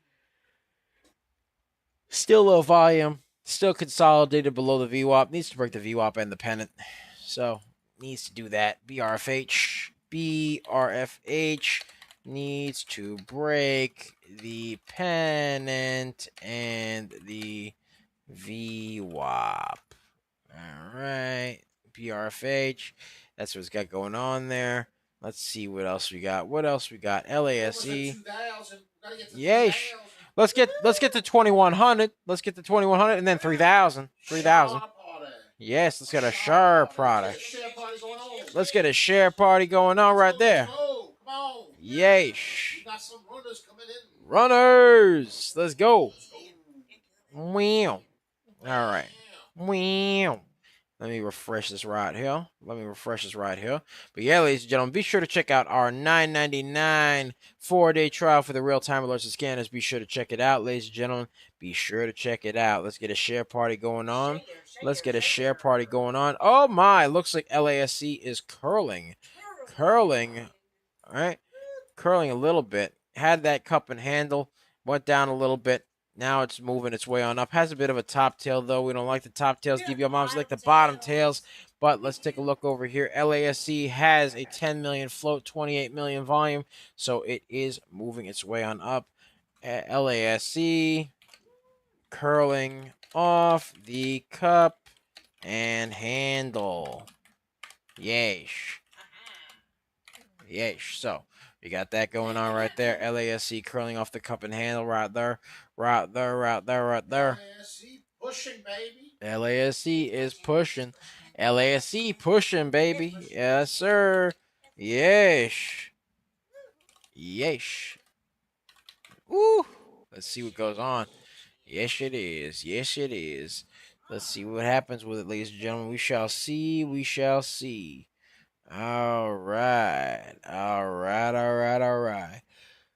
Still low volume. Still consolidated below the VWAP. Needs to break the VWAP and the pennant. So, needs to do that. BRFH. BRFH needs to break the pennant and the VWAP. All right. BRFH. That's what's got going on there. Let's see what else we got. What else we got? LASE. Yeesh. Let's get to 2100. Let's get to 2100 and then 3000. 3000. Yes, let's get a share product. Let's get a share party going on right there. Yeesh. Runners. Let's go. Wow. All right. Wow. Let me refresh this right here. But yeah, ladies and gentlemen, be sure to check out our $9.99 4-day trial for the real-time alerts and scanners. Be sure to check it out, ladies and gentlemen. Be sure to check it out. Let's get a share party going on. Oh my, looks like LASC is curling. All right. Curling a little bit. Had that cup and handle. Went down a little bit. Now it's moving its way on up. Has a bit of a top tail, though. We don't like the top tails. DVO moms like the bottom tails. But let's take a look over here. LASC has a 10 million float, 28 million volume. So it is moving its way on up. LASC curling off the cup and handle. Yeesh. So we got that going on right there. LASC curling off the cup and handle right there. LASC pushing, baby. LASC is pushing. LASC pushing, baby. Yes, sir. Yeesh. Woo. Let's see what goes on. Yes, it is. Let's see what happens with it, ladies and gentlemen. We shall see. All right.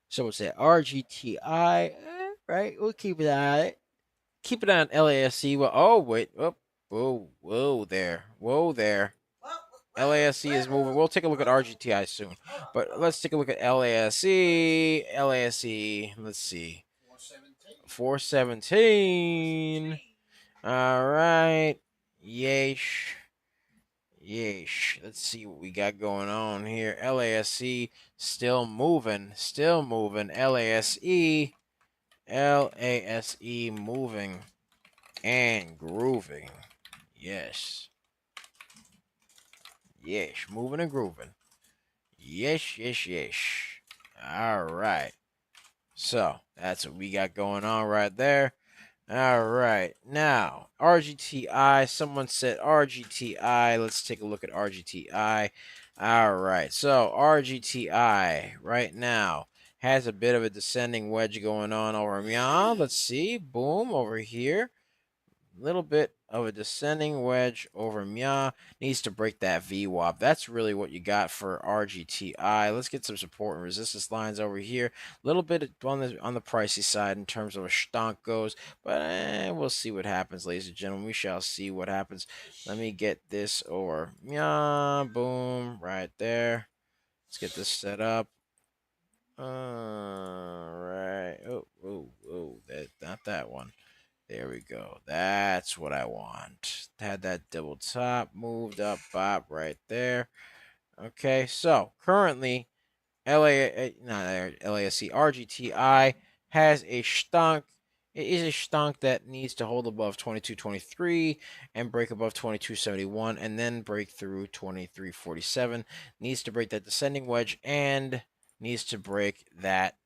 So what's that? RGTI. Right. We'll keep it on it. Keep it on LASC. Well, oh wait. Oh, whoa there. LASC is moving. We'll take a look at RGTI soon. But let's take a look at LASC. Let's see. 417. All right. Yeesh. Let's see what we got going on here. LASC still moving. LASE moving and grooving. Yes, moving and grooving. Yes. All right. So that's what we got going on right there. All right. Now, RGTI. Someone said RGTI. Let's take a look at RGTI. All right. So, RGTI right now has a bit of a descending wedge going on over here. Let's see. Boom. Over here. Little bit of a descending wedge over Mya. Needs to break that VWAP. That's really what you got for RGTI. Let's get some support and resistance lines over here. A little bit on the pricey side in terms of a stonk goes, but we'll see what happens, ladies and gentlemen. We shall see what happens. Let me get this over Mya. Boom. Right there. Let's get this set up. All right. Oh. Not that one. There we go. That's what I want. Had that double top moved up, bop right there. Okay, so currently LASC RGTI has a stunk. It is a stunk that needs to hold above 22.23 and break above 22.71 and then break through 23.47. Needs to break that descending wedge and needs to break that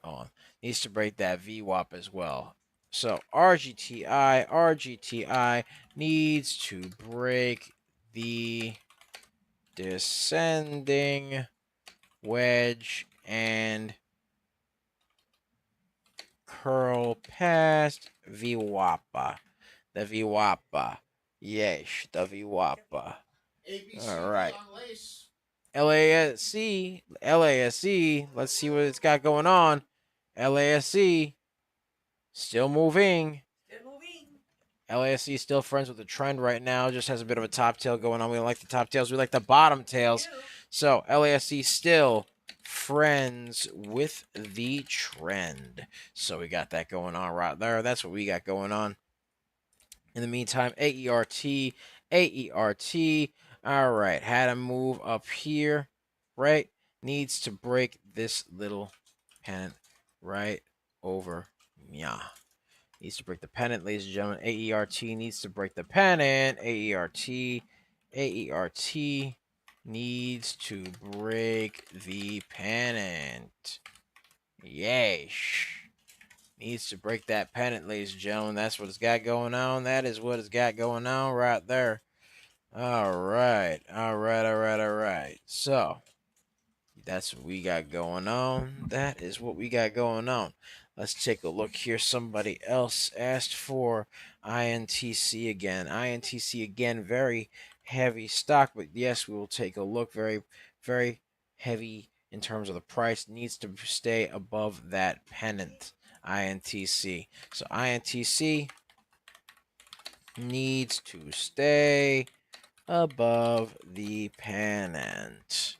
VWAP as well. So RGTI needs to break the descending wedge and curl past VWAPA. The VWAPA. Yes, the VWAPA. ABC All right. on lace. LASC. Let's see what it's got going on. LASC. Still moving. Still moving. LASC still friends with the trend right now. Just has a bit of a top tail going on. We don't like the top tails. We like the bottom tails. So LASC still friends with the trend. So we got that going on right there. That's what we got going on. In the meantime, AERT. All right, had to move up here, right? Needs to break this little pennant right over. Yeah. Needs to break the pennant, ladies and gentlemen. AERT needs to break the pennant. AERT needs to break the pennant. Yes. Needs to break that pennant, ladies and gentlemen. That's what it's got going on. That is what it's got going on right there. All right. So, that's what we got going on. That is what we got going on. Let's take a look here. Somebody else asked for INTC again. INTC again, very heavy stock, but yes, we will take a look. Very, very heavy in terms of the price. Needs to stay above that pennant. INTC. So INTC needs to stay above the pennant.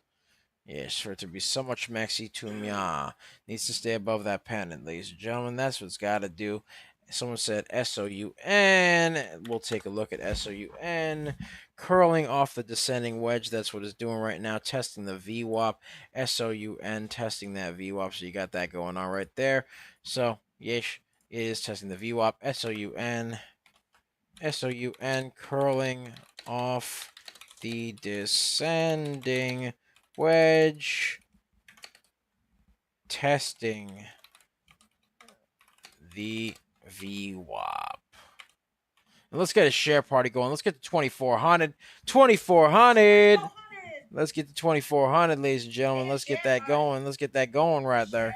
Yes, for it to be so much maxi tumia. Needs to stay above that pennant, ladies and gentlemen. That's what it's got to do. Someone said SOUN. We'll take a look at SOUN. Curling off the descending wedge. That's what it's doing right now. Testing the VWAP. SOUN testing that VWAP. So you got that going on right there. So, yes, it is testing the VWAP. SOUN curling off the descending wedge, testing the VWAP. And let's get a share party going. Let's get to 2,400. 2,400. Let's get to 2,400, ladies and gentlemen. Let's get that going. Let's get that going right there.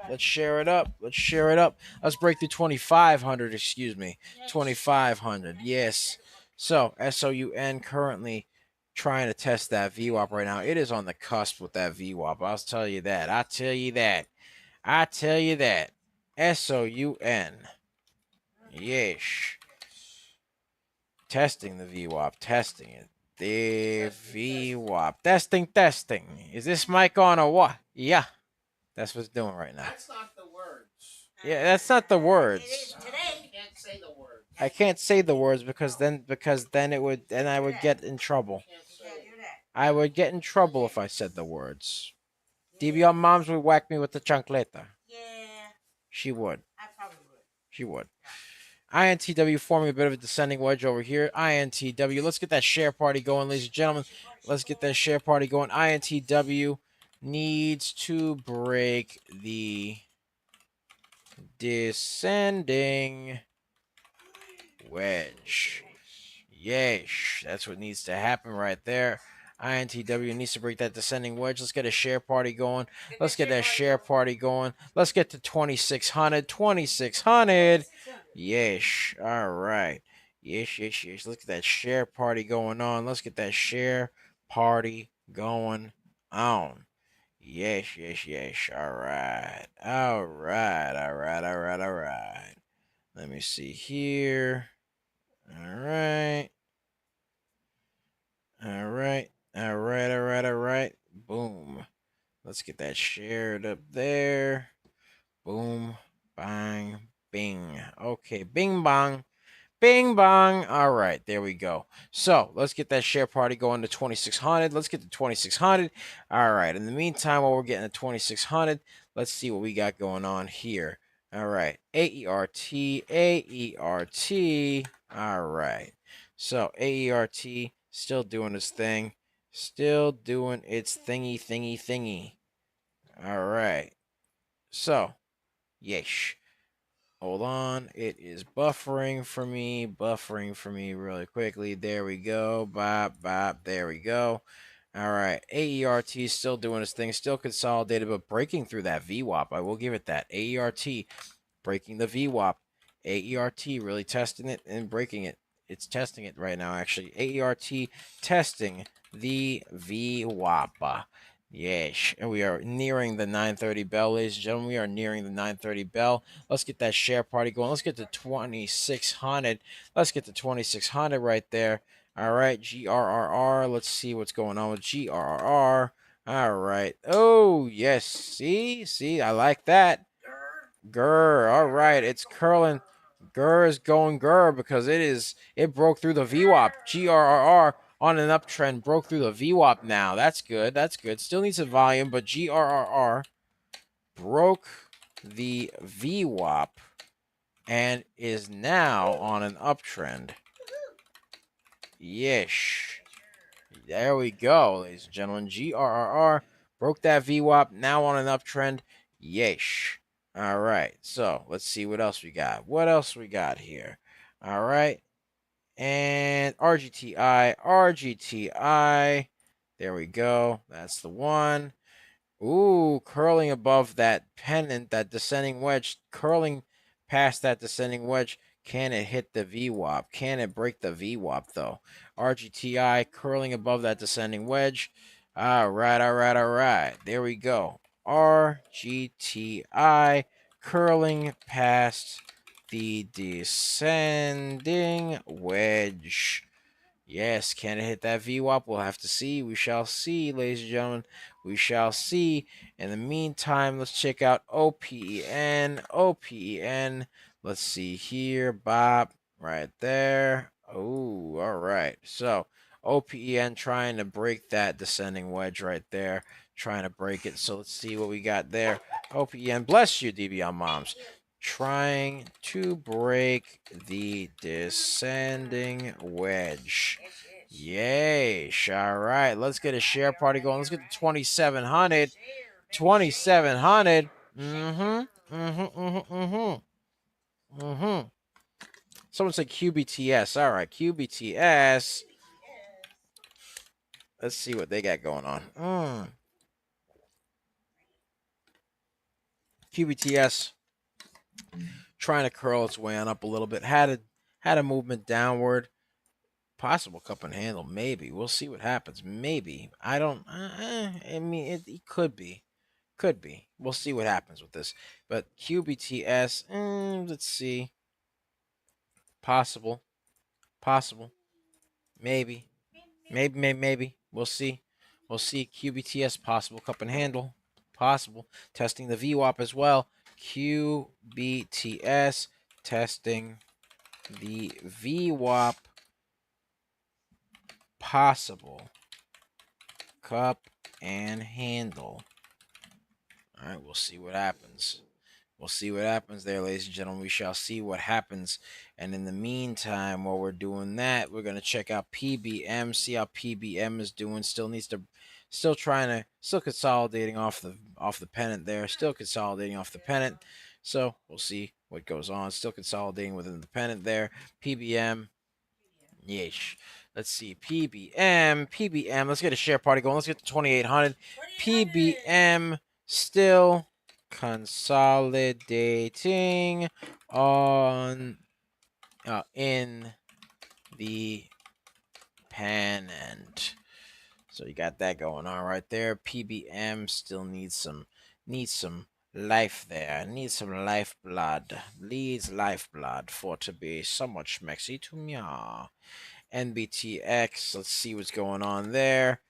Let's share it up. Let's share it up. Let's break through 2,500. Excuse me. 2,500. Yes. So SOUN currently trying to test that VWAP right now. It is on the cusp with that VWAP. I'll tell you that. I tell you that. SOUN. Yes. Testing the VWAP. Testing it. The VWAP. Testing. Is this mic on or what? Yeah. That's what it's doing right now. That's not the words. Yeah, that's not the words. It is today. You can't say the words. I can't say the words because then I would get in trouble. You can't You say can't it. do that. I would get in trouble if I said the words. DBR moms would whack me with the chancleta. Yeah, She would. I probably would. She would. INTW forming a bit of a descending wedge over here. INTW. Let's get that share party going, ladies and gentlemen. Let's get that share party going. INTW needs to break the descending wedge. Yes, that's what needs to happen right there. INTW needs to break that descending wedge. Let's get a share party going. Let's get that share party going. Let's get to 2,600. 2,600. Yes. All right. Yes. Let's get that share party going on. Let's get that share party going on. Yes. All right. Let me see here. All right. Boom. Let's get that shared up there. Boom, bang, bing. Okay, bing, bong. Bing, bong. All right, there we go. So let's get that share party going to 2,600. Let's get to 2,600. All right, in the meantime, while we're getting to 2,600, let's see what we got going on here. All right, AERT. All right, so AERT still doing its thing. Still doing its thingy. All right. So, yes. Hold on. It is buffering for me really quickly. There we go. Bop. There we go. All right. AERT is still doing its thing. Still consolidated, but breaking through that VWAP. I will give it that. AERT breaking the VWAP. AERT really testing it and breaking it. It's testing it right now, actually. AERT testing the VWAP. Yes, and we are nearing the 9:30 bell, ladies and gentlemen. We are nearing the 9:30 bell. Let's get that share party going. Let's get to 2,600. Let's get to 2,600 right there. All right, GRRR. Let's see what's going on with GRRR. All right. Oh, yes. See, I like that. Grr. All right, it's curling. Grr is going grr because it broke through the VWAP. GRRR on an uptrend broke through the VWAP now. That's good. That's good. Still needs a volume, but GRRR broke the VWAP and is now on an uptrend. Yes. There we go, ladies and gentlemen. GRRR broke that VWAP, now on an uptrend. Yeesh. All right, so let's see what else we got. What else we got here? All right, and RGTI. There we go. That's the one. Ooh, curling above that pennant, that descending wedge, curling past that descending wedge. Can it hit the VWAP? Can it break the VWAP, though? RGTI curling above that descending wedge. All right. There we go. RGTI curling past the descending wedge. Yes, can it hit that VWAP? We'll have to see. We shall see, ladies and gentlemen. We shall see. In the meantime, let's check out OPEN. OPEN. Let's see here. Bop. Right there. Oh, all right. So, OPEN trying to break that descending wedge right there. Trying to break it. So, let's see what we got there. OPEN. Bless you, DBL moms. Trying to break the descending wedge. Yay. All right. Let's get a share party going. Let's get to 2,700. 2,700. Someone said QBTS. All right. QBTS. Let's see what they got going on. QBTS. Trying to curl its way on up a little bit. Had a movement downward. Possible cup and handle, maybe. We'll see what happens. Maybe. I don't. I mean, it could be. Could be. We'll see what happens with this. But QBTS. Let's see. Possible. Maybe. Maybe. We'll see. We'll see. QBTS. Possible cup and handle. Possible. Testing the VWAP as well. QBTS testing the VWAP. Possible cup and handle. All right, we'll see what happens. We'll see what happens there, ladies and gentlemen. We shall see what happens. And in the meantime, while we're doing that, we're going to check out PBM, see how PBM is doing. Still consolidating off the pennant there. Still consolidating off the pennant. So we'll see what goes on. Still consolidating within the pennant there. PBM. Yeesh. Let's see. PBM. Let's get a share party going. Let's get to 2,800. PBM still consolidating on in the pennant. So you got that going on right there. PBM still needs some life there. Needs some lifeblood. Needs lifeblood for to be somewhat schmexy to me. NBTX. Let's see what's going on there.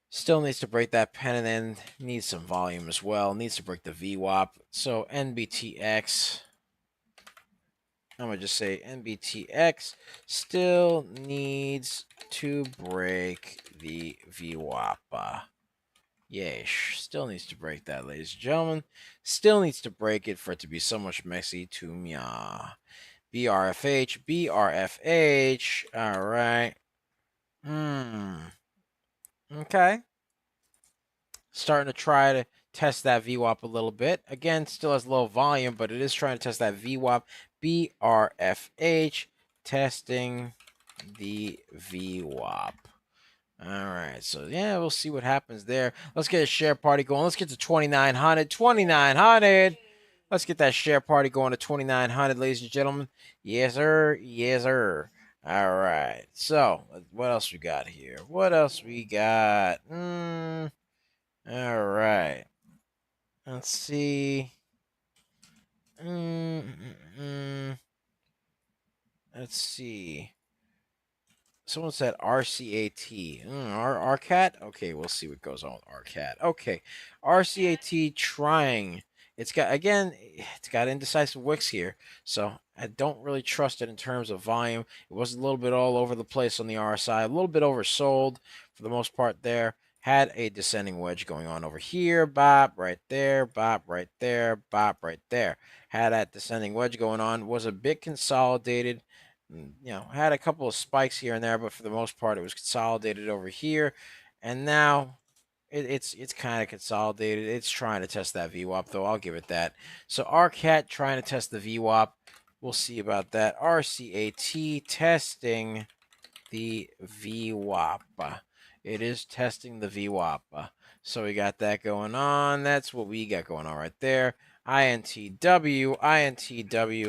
Still needs to break that pennant and needs some volume as well. Needs to break the VWAP. So NBTX. I'm going to just say NBTX still needs to break the VWAP. Yeesh. Still needs to break that, ladies and gentlemen. Still needs to break it for it to be so much messy to me. BRFH. All right. Okay. Starting to try to test that VWAP a little bit. Again, still has low volume, but it is trying to test that VWAP. BRFH testing the VWAP. All right, so yeah, we'll see what happens there. Let's get a share party going. Let's get to 2,900. 2,900. Let's get that share party going to 2,900, ladies and gentlemen. Yes, sir. Yes, sir. All right. So, what else we got here? What else we got? All right. Let's see. Let's see. Someone said RCAT. RCAT? Okay, we'll see what goes on with RCAT. Okay. RCAT trying. It's got indecisive wicks here. So I don't really trust it in terms of volume. It was a little bit all over the place on the RSI, a little bit oversold for the most part there. Had a descending wedge going on over here. Bop right there. Bop right there. Bop right there. Had that descending wedge going on. Was a bit consolidated. Had a couple of spikes here and there, but for the most part, it was consolidated over here. And now it's kind of consolidated. It's trying to test that VWAP, though. I'll give it that. So RCAT trying to test the VWAP. We'll see about that. RCAT testing the VWAP. It is testing the VWAP. So we got that going on. That's what we got going on right there. INTW.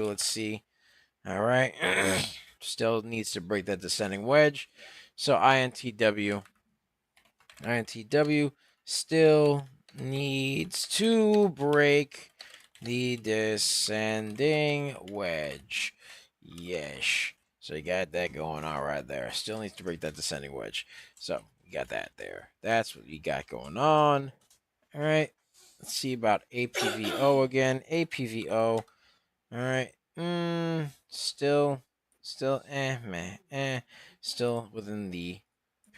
Let's see. All right. Still needs to break that descending wedge. So INTW still needs to break the descending wedge. Yes. So you got that going on right there. Still needs to break that descending wedge. So you got that there. That's what you got going on. All right. Let's see about APVO again. APVO. All right. Still, meh. Still within the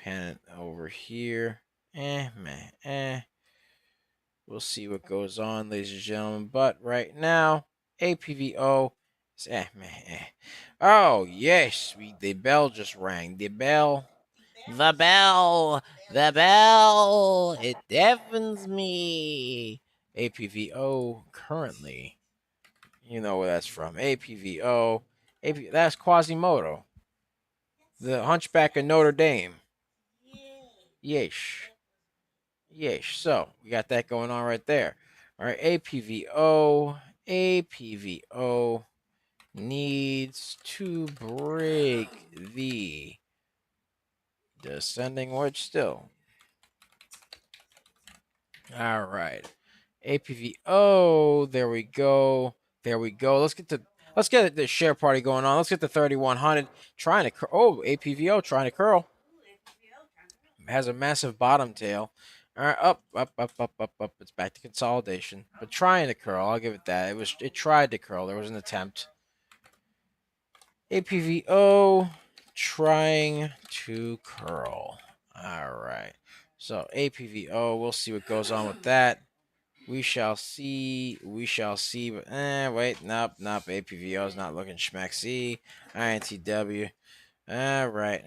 pennant over here. Meh. We'll see what goes on, ladies and gentlemen. But right now, APVO is meh. Oh yes, the bell just rang. The bell. It deafens me. APVO currently. You know where that's from. APVO. That's Quasimodo. The Hunchback of Notre Dame. Yeesh. So, we got that going on right there. All right, APVO needs to break the descending wedge still. All right. APVO, there we go. Let's get the share party going on. Let's get the 3,100 trying to APVO trying to curl. Has a massive bottom tail. All right, up. It's back to consolidation, but trying to curl. I'll give it that. It tried to curl. There was an attempt. APVO trying to curl. All right. So APVO, we'll see what goes on with that. We shall see. But wait, nope. APVO is not looking schmexy. INTW. All right.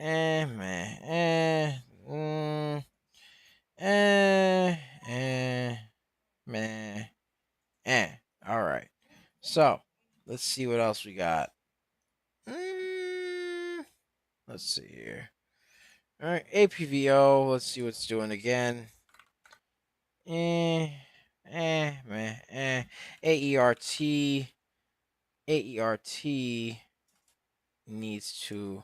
All right. So let's see what else we got. Let's see here. All right, APVO. Let's see what's doing again. AERT needs to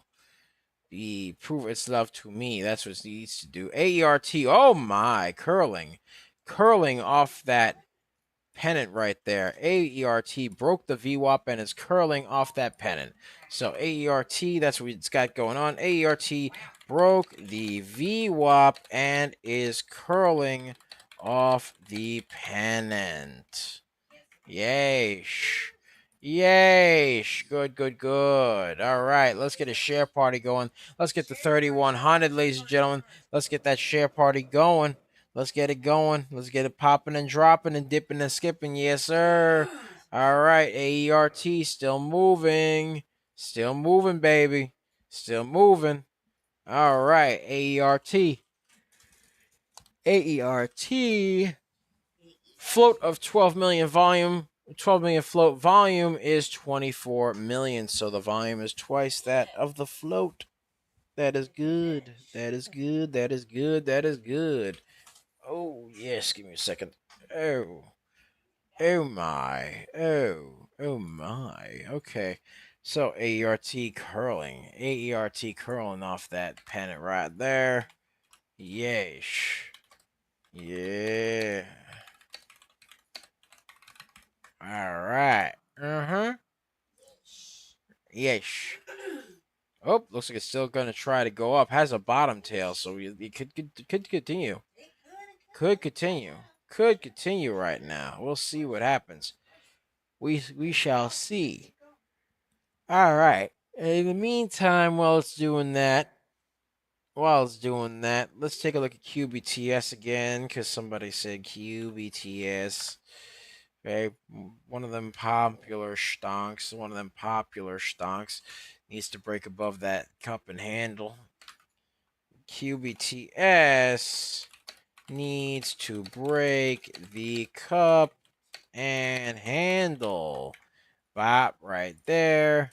prove its love to me. That's what it needs to do. AERT. Oh my, curling off that pennant right there. AERT broke the VWAP and is curling off that pennant. So AERT, that's what it's got going on. AERT broke the VWAP and is curling off the pennant. Yeesh. Good. All right, let's get a share party going. Let's get the 3,100, ladies and gentlemen. Let's get that share party going. Let's get it going. Let's get it popping and dropping and dipping and skipping. Yes, sir. All right, AERT still moving. Still moving, baby. Still moving. All right, AERT. Float of 12 million volume. 12 million float volume is 24 million. So the volume is twice that of the float. That is good. Oh, yes. Give me a second. Oh. Oh my. Oh my. Okay. So AERT curling. AERT curling off that pennant right there. Yeesh. Yeah. All right. Yeesh. Oh, looks like it's still gonna try to go up. Has a bottom tail, so it could continue. Could continue. Could continue right now. We'll see what happens. We shall see. All right. In the meantime, while it's doing that, let's take a look at QBTS again, because somebody said QBTS. Okay, one of them popular stonks. Needs to break above that cup and handle. QBTS needs to break the cup and handle. Bop right there.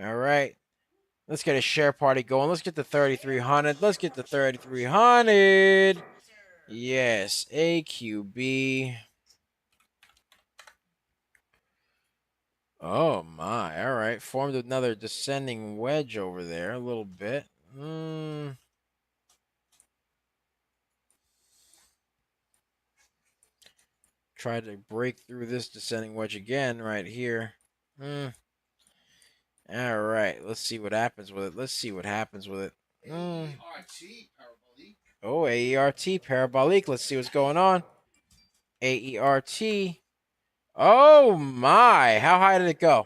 All right. Let's get a share party going. Let's get the 3,300. Let's get the 3,300. Yes, AQB. Oh my. All right. Formed another descending wedge over there a little bit. Try to break through this descending wedge again right here. All right. Let's see what happens with it. Oh, AERT parabolique. Let's see what's going on. AERT. Oh my. How high did it go?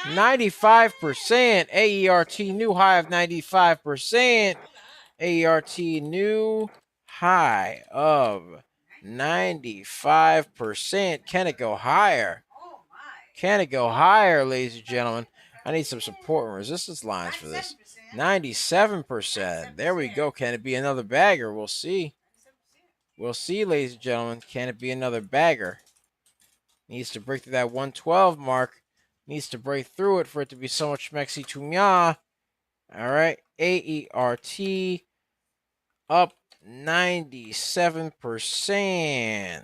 95%. AERT new high of 95%. AERT new high of 95%. Can it go higher? Can it go higher, ladies and gentlemen? I need some support and resistance lines for this. 97%. There we go. Can it be another bagger? We'll see. We'll see, ladies and gentlemen. Can it be another bagger? Needs to break through that 112 mark. Needs to break through it for it to be so much Mexi to Mya. All right. AERT up 97%.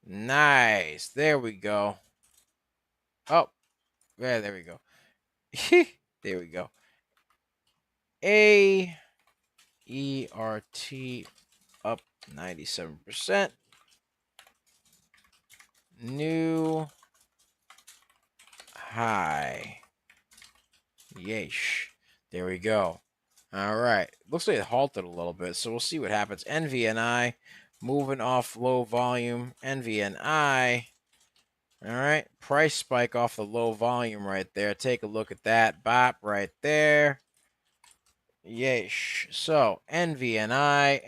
Nice. There we go. Oh, yeah, there we go. There we go. AERT up 97%. New high. Yeesh. There we go. All right. Looks like it halted a little bit, so we'll see what happens. NVNI moving off low volume. NVNI. All right. Price spike off the low volume right there. Take a look at that. Bop right there. Yeesh. So, NVNI.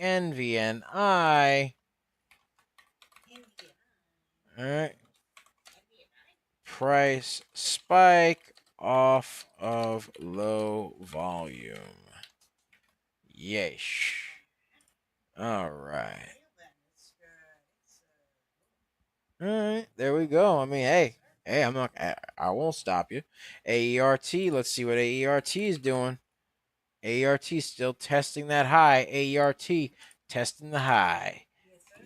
All right. Price spike off of low volume. Yeesh. All right. All right. There we go. I mean, hey, I won't stop you. AERT. Let's see what AERT is doing. AERT still testing that high. AERT testing the high.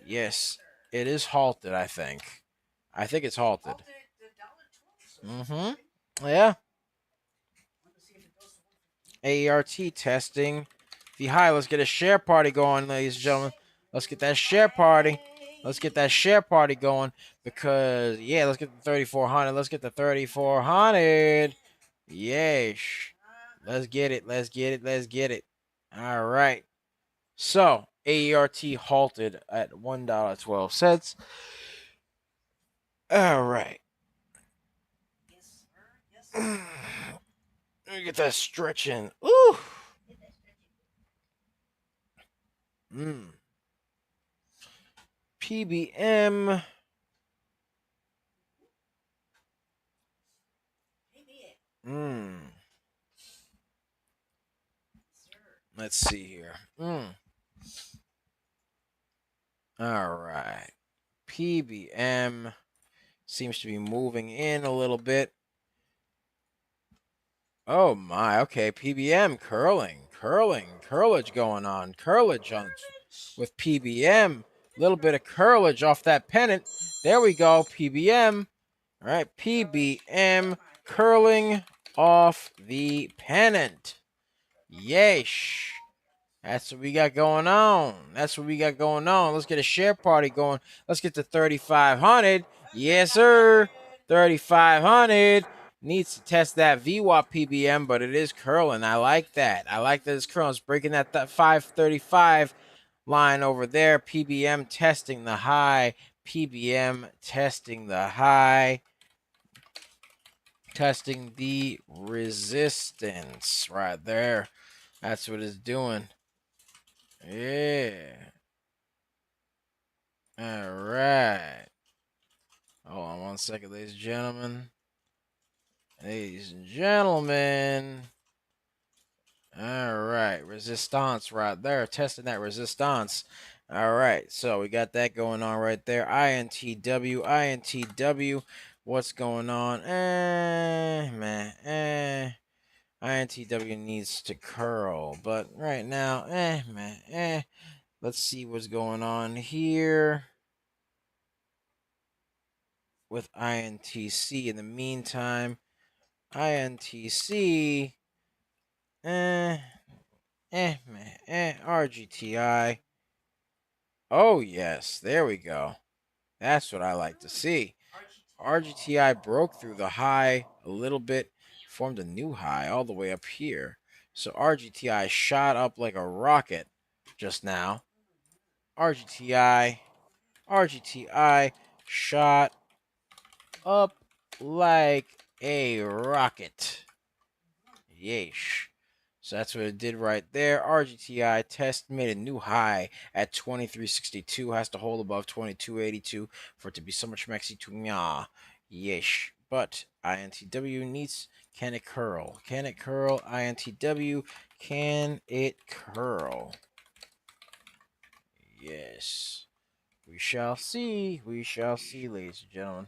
Yes, it is halted, I think. I think it's halted. Yeah. AERT testing the high. Let's get a share party going, ladies and gentlemen. Let's get that share party. Let's get that share party going because, yeah, let's get the 3,400. Let's get the 3,400. Yeesh. Let's get it. Let's get it. Let's get it. All right. So, AERT halted at $1.12. All right. Let me get that stretch in. Ooh. PBM. Let's see here. All right. PBM seems to be moving in a little bit. Oh my, okay. PBM curlage going on. Curlage on with PBM. A little bit of curlage off that pennant. There we go. PBM. All right. PBM curling off the pennant. Yeesh. That's what we got going on. That's what we got going on. Let's get a share party going. Let's get to 3,500. Yes, sir. 3,500. Needs to test that VWAP PBM, but it is curling. I like that. I like that it's curling. It's breaking that 535 line over there. PBM testing the high. PBM testing the high. Testing the resistance right there. That's what it's doing. Yeah. All right. Hold on 1 second, ladies and gentlemen. Ladies and gentlemen. All right. Resistance right there. Testing that resistance. All right. So we got that going on right there. INTW. INTW. What's going on? INTW needs to curl. But right now, Let's see what's going on here with INTC. In the meantime, INTC, RGTI. Oh, yes, there we go. That's what I like to see. RGTI broke through the high a little bit, formed a new high all the way up here. So RGTI shot up like a rocket just now. RGTI shot up like a rocket. Yeesh. So that's what it did right there. RGTI test made a new high at 2362. Has to hold above 2282 for it to be so much maxi to nya. Yeesh. But INTW needs, can it curl? Can it curl? INTW, can it curl? Yes. We shall see. We shall see, ladies and gentlemen.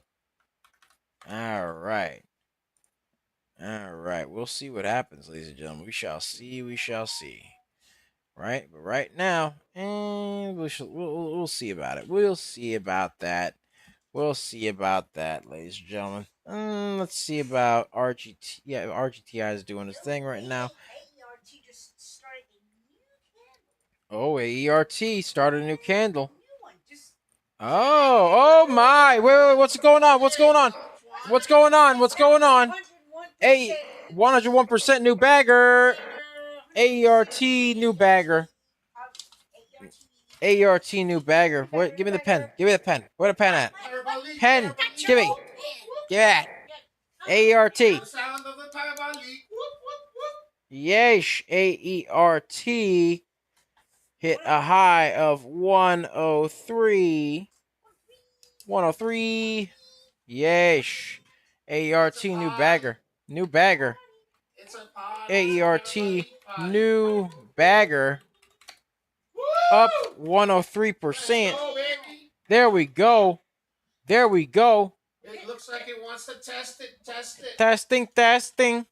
All right. All right. We'll see what happens, ladies and gentlemen. We shall see. We shall see. Right? But right now, we'll see about it. We'll see about that. We'll see about that, ladies and gentlemen. Let's see about RGT. Yeah, RGTI is doing his thing right now. Oh, AERT started a new candle. Oh my! Wait, what's going on? What's going on? What's going on? What's going on? 101% new bagger. AERT new bagger. AERT new bagger. What? Give me the pen. Give me the pen. Where the pen at? Pen. Give me. Give it. AERT. Yeesh. AERT hit a high of 103. 103. Yeesh. AERT new bagger. New bagger. AERT new bagger. Up 103%. There we go. There we go. It looks like it wants to test it. Test it. Testing, testing.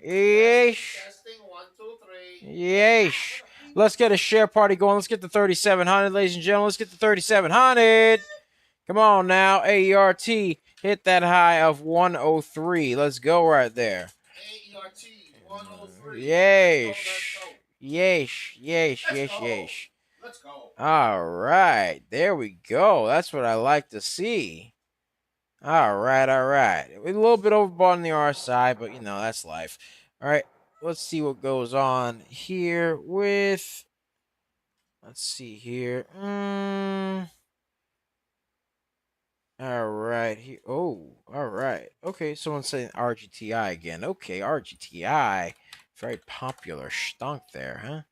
Yeesh. Testing 1, 2, 3. Yeesh. Let's get a share party going. Let's get the 3,700, ladies and gentlemen. Let's get the 3,700. Come on now. AERT hit that high of 103. Let's go right there. AERT 103. Yeesh. Yeesh. Yeesh. Yeesh. Yeesh. Let's go. All right. There we go. That's what I like to see. All right. All right. We're a little bit overbought on the R side, but, you know, that's life. All right. Let's see what goes on here with... Let's see here. All right. Here. Oh, all right. Okay. Someone's saying RGTI again. Okay. RGTI. Very popular stunk there, huh?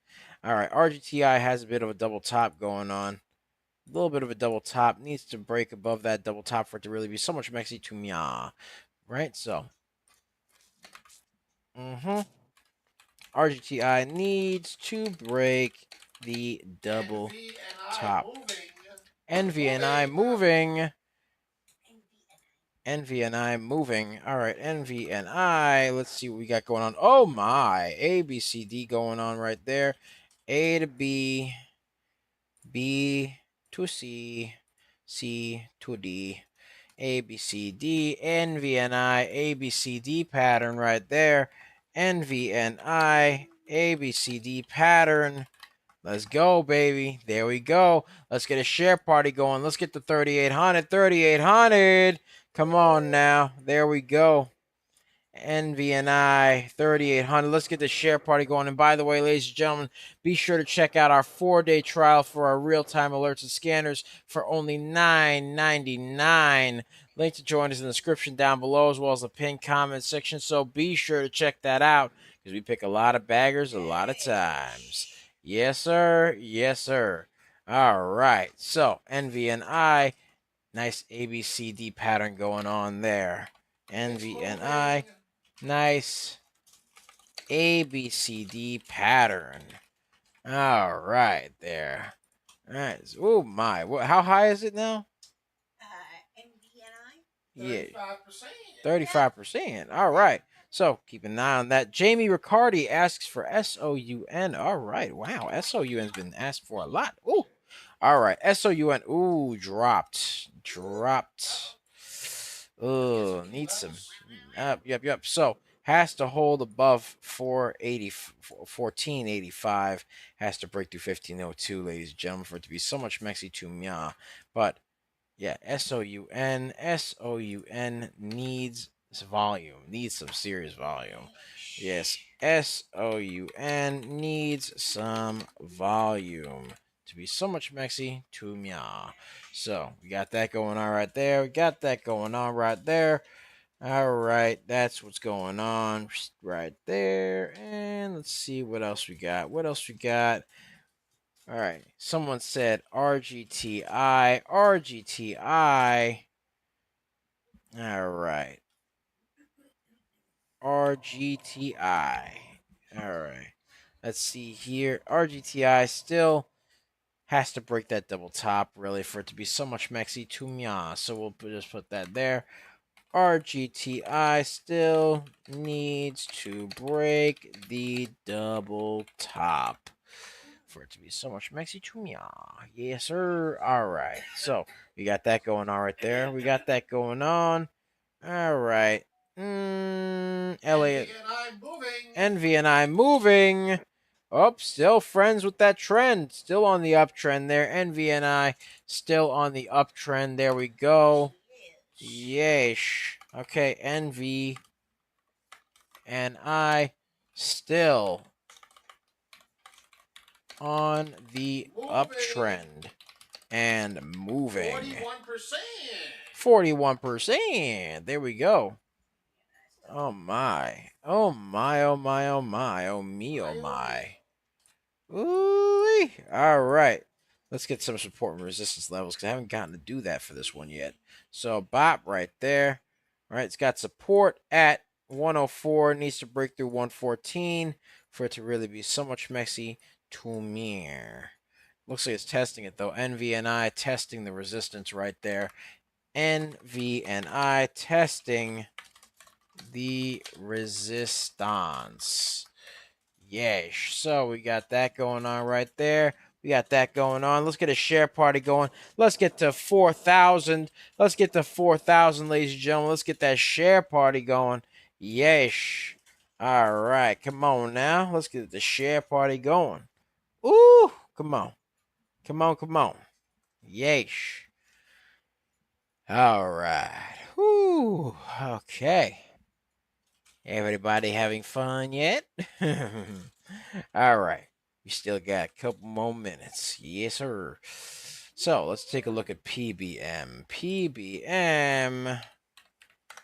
All right. RGTI has a bit of a double top going on. A little bit of a double top. Needs to break above that double top for it to really be so much maxi to mia. Right? So. RGTI needs to break the double top. NVNI moving. NVNI moving. All right, NVNI. Let's see what we got going on. Oh my, A, B, C, D going on right there. A to B, B to C, C to D, A, B, C, D, NVNI, A, B, C, D pattern right there. NVNI, A, B, C, D pattern. Let's go, baby. There we go. Let's get a share party going. Let's get the 3,800. 3,800. Come on now. There we go. NVNI 3,800. Let's get the share party going. And by the way, ladies and gentlemen, be sure to check out our 4-day trial for our real-time alerts and scanners for only $9.99. Link to join is in the description down below, as well as the pinned comment section. So be sure to check that out, because we pick a lot of baggers a lot of times. Yes, sir. Yes, sir. All right. So NVNI, nice ABCD pattern going on there. NVNI, nice ABCD pattern. All right, there. All right. Oh my! How high is it now? NVNI? Yeah, 35%. All right. So keep an eye on that. Jamie Riccardi asks for SOUN. All right. Wow. SOUN's been asked for a lot. Ooh. All right. SOUN. Ooh, dropped. Oh, needs some. Yep. So has to hold above 480, 1485. Has to break through 1502, ladies and gentlemen, for it to be so much Mexi to Mya. But yeah, SOUN needs volume, needs some serious volume. Yes, SOUN needs some volume to be so much Mexi to Mya. So we got that going on right there. All right, that's what's going on right there. And let's see what else we got. All right, someone said RGTI. All right, RGTI. All right, let's see here. RGTI still has to break that double top, really, for it to be so much Mexi to Mya. So we'll just put that there. RGTI still needs to break the double top for it to be so much Mexi to Mya. Yes, sir. All right. So we got that going on right there. All right. Elliot. NVNI moving. Oh, still friends with that trend. Still on the uptrend there. NVNI still on the uptrend. There we go. Yeesh. Okay, NVNI still on the uptrend and moving. 41%. There we go. Oh my. Oh my. Oh my. Ooh. All right. Let's get some support and resistance levels, because I haven't gotten to do that for this one yet. So bop right there. All right, it's got support at 104. Needs to break through 114 for it to really be so much Mexi to mirror. Looks like it's testing it though. NVNI testing the resistance right there. NVNI testing the resistance. Yes. So we got that going on right there. Let's get a share party going. Let's get to 4,000. Ladies and gentlemen. Let's get that share party going. Yes. All right. Come on now. Let's get the share party going. Ooh. Come on. Yes. All right. Whoo. Okay. Everybody having fun yet? All right. We still got a couple more minutes. Yes, sir. So let's take a look at PBM.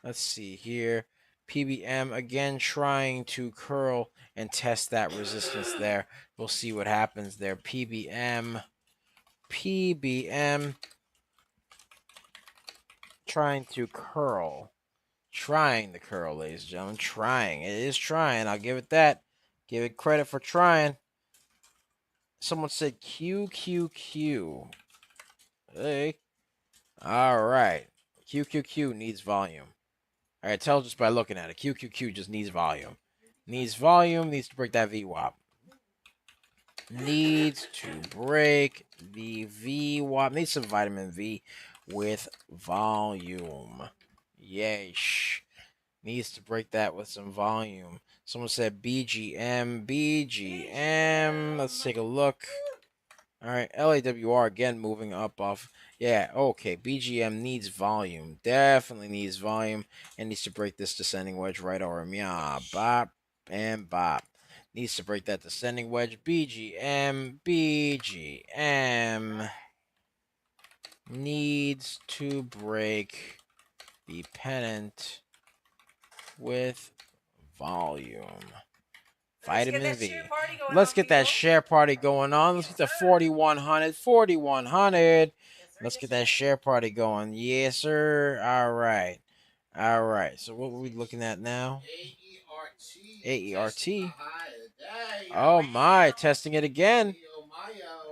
Let's see here. PBM again trying to curl and test that resistance there. We'll see what happens there. PBM trying to curl. Trying the curl, ladies and gentlemen. Trying. It is trying. I'll give it that. Give it credit for trying. Someone said QQQ. Hey. All right. QQQ needs volume. All right, tell just by looking at it. QQQ just needs volume. Needs to break that VWAP. Needs to break the VWAP. Needs some vitamin V. with volume. Yeesh. Needs to break that with some volume. Someone said BGM, BGM. Let's take a look. All right, LAWR again moving up off. Yeah, okay. BGM needs volume. Definitely needs volume and needs to break this descending wedge right over him. Yeah, bop and bop. Needs to break that descending wedge. BGM, BGM needs to break the pennant with volume. Vitamin V. Let's get that share party going on. Let's get the 4100. 4100. Let's get that share party going. Yes, sir. All right. All right. So what were we looking at now? AERT. Oh my, testing it again.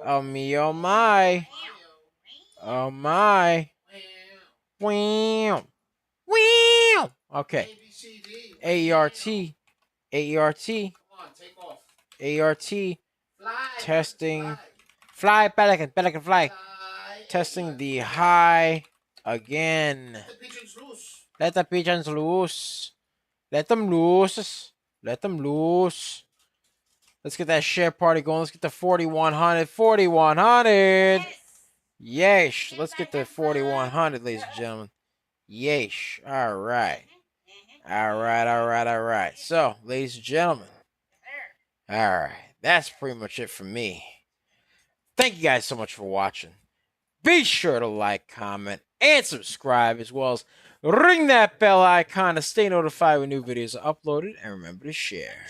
Oh me, oh my. Oh my. Wow. Wow. Okay. AERT. AERT. AERT. Testing. Fly, pelican, pelican, fly. Testing the high again. Let the pigeons loose. Let them loose. Let them loose. Let's get that share party going. Let's get the 4100. 4100. Yeesh. Let's get the 4100, ladies and gentlemen. Yeesh. All right. All right, all right, all right. So, ladies and gentlemen. All right. That's pretty much it for me. Thank you guys so much for watching. Be sure to like, comment, and subscribe, as well as ring that bell icon to stay notified when new videos are uploaded. And remember to share,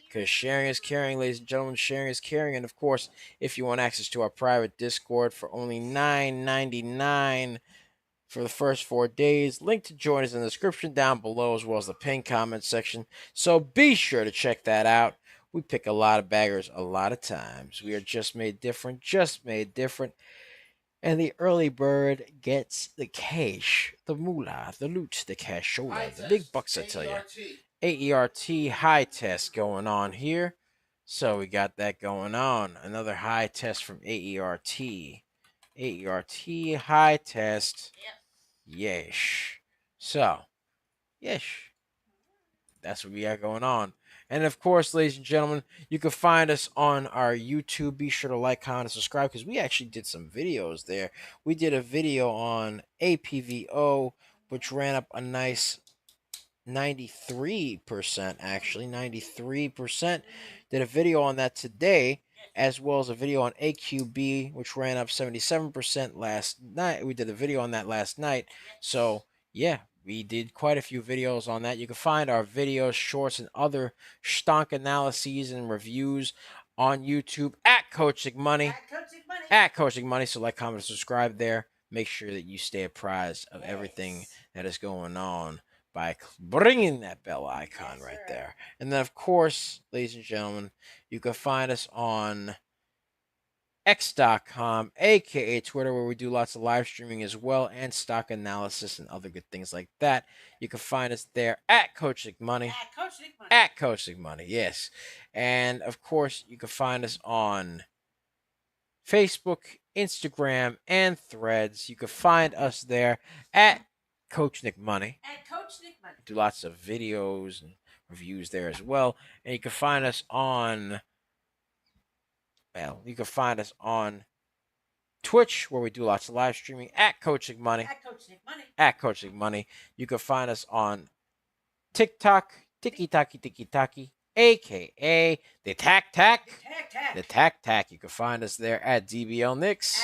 because sharing is caring, ladies and gentlemen. Sharing is caring. And of course, if you want access to our private Discord for only $9.99 for the first 4 days, link to join is in the description down below, as well as the pinned comment section. So be sure to check that out. We pick a lot of baggers a lot of times. We are just made different, And the early bird gets the cash, the moolah, the loot, the cashola, the big bucks, I tell you. AERT high test going on here. So we got that going on. Another high test from AERT. AERT high test. Yesh. So, yesh. That's what we got going on. And of course, ladies and gentlemen, you can find us on our YouTube. Be sure to like, comment, and subscribe, because we actually did some videos there. We did a video on APVO, which ran up a nice 93%, actually. 93%. Did a video on that today, as well as a video on AQB, which ran up 77% last night. We did a video on that last night. So, yeah. We did quite a few videos on that. You can find our videos, shorts, and other stonk analyses and reviews on YouTube at Coaching Money. At Coaching Money. So like, comment, and subscribe there. Make sure that you stay apprised of everything that is going on by bringing that bell icon right there. And then, of course, ladies and gentlemen, you can find us on X.com, aka Twitter, where we do lots of live streaming as well, and stock analysis and other good things like that. You can find us there at Coaching Money. At Coaching Money, yes. And of course, you can find us on Facebook, Instagram, and Threads. You can find us there at Coach Nick Money. At Coach Nick Money. Do lots of videos and reviews there as well. And you can find us on you can find us on Twitch, where we do lots of live streaming at Coaching Money. At Coach Nick Money. At Coaching Money. You can find us on TikTok, Tiki Taki, aka the Tac Tac. The Tac Tac. You can find us there at DBL Nicks.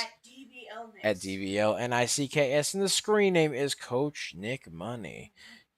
At DBL Nicks. And the screen name is Coach Nick Money.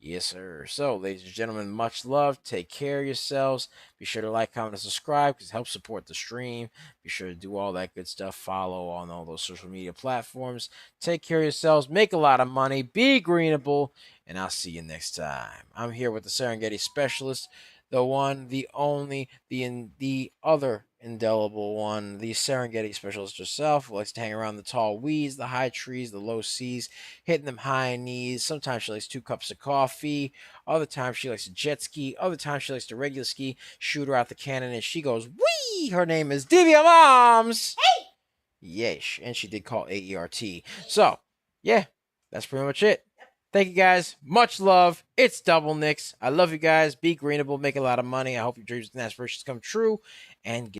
Yes, sir. So, ladies and gentlemen, much love. Take care of yourselves. Be sure to like, comment, and subscribe, because it helps support the stream. Be sure to do all that good stuff. Follow on all those social media platforms. Take care of yourselves. Make a lot of money. Be greenable. And I'll see you next time. I'm here with the Serengeti Specialist, the one, the only, the other indelible one, the Serengeti Specialist herself, who likes to hang around the tall weeds, the high trees, the low seas, hitting them high knees. Sometimes she likes 2 cups of coffee. Other times she likes to jet ski. Other times she likes to regular ski, shoot her out the cannon, and she goes, wee! Her name is Divya Moms! Hey! Yesh. And she did call AERT. So, yeah, that's pretty much it. Thank you guys. Much love. It's Double Nicks. I love you guys. Be greenable. Make a lot of money. I hope your dreams and aspirations come true. And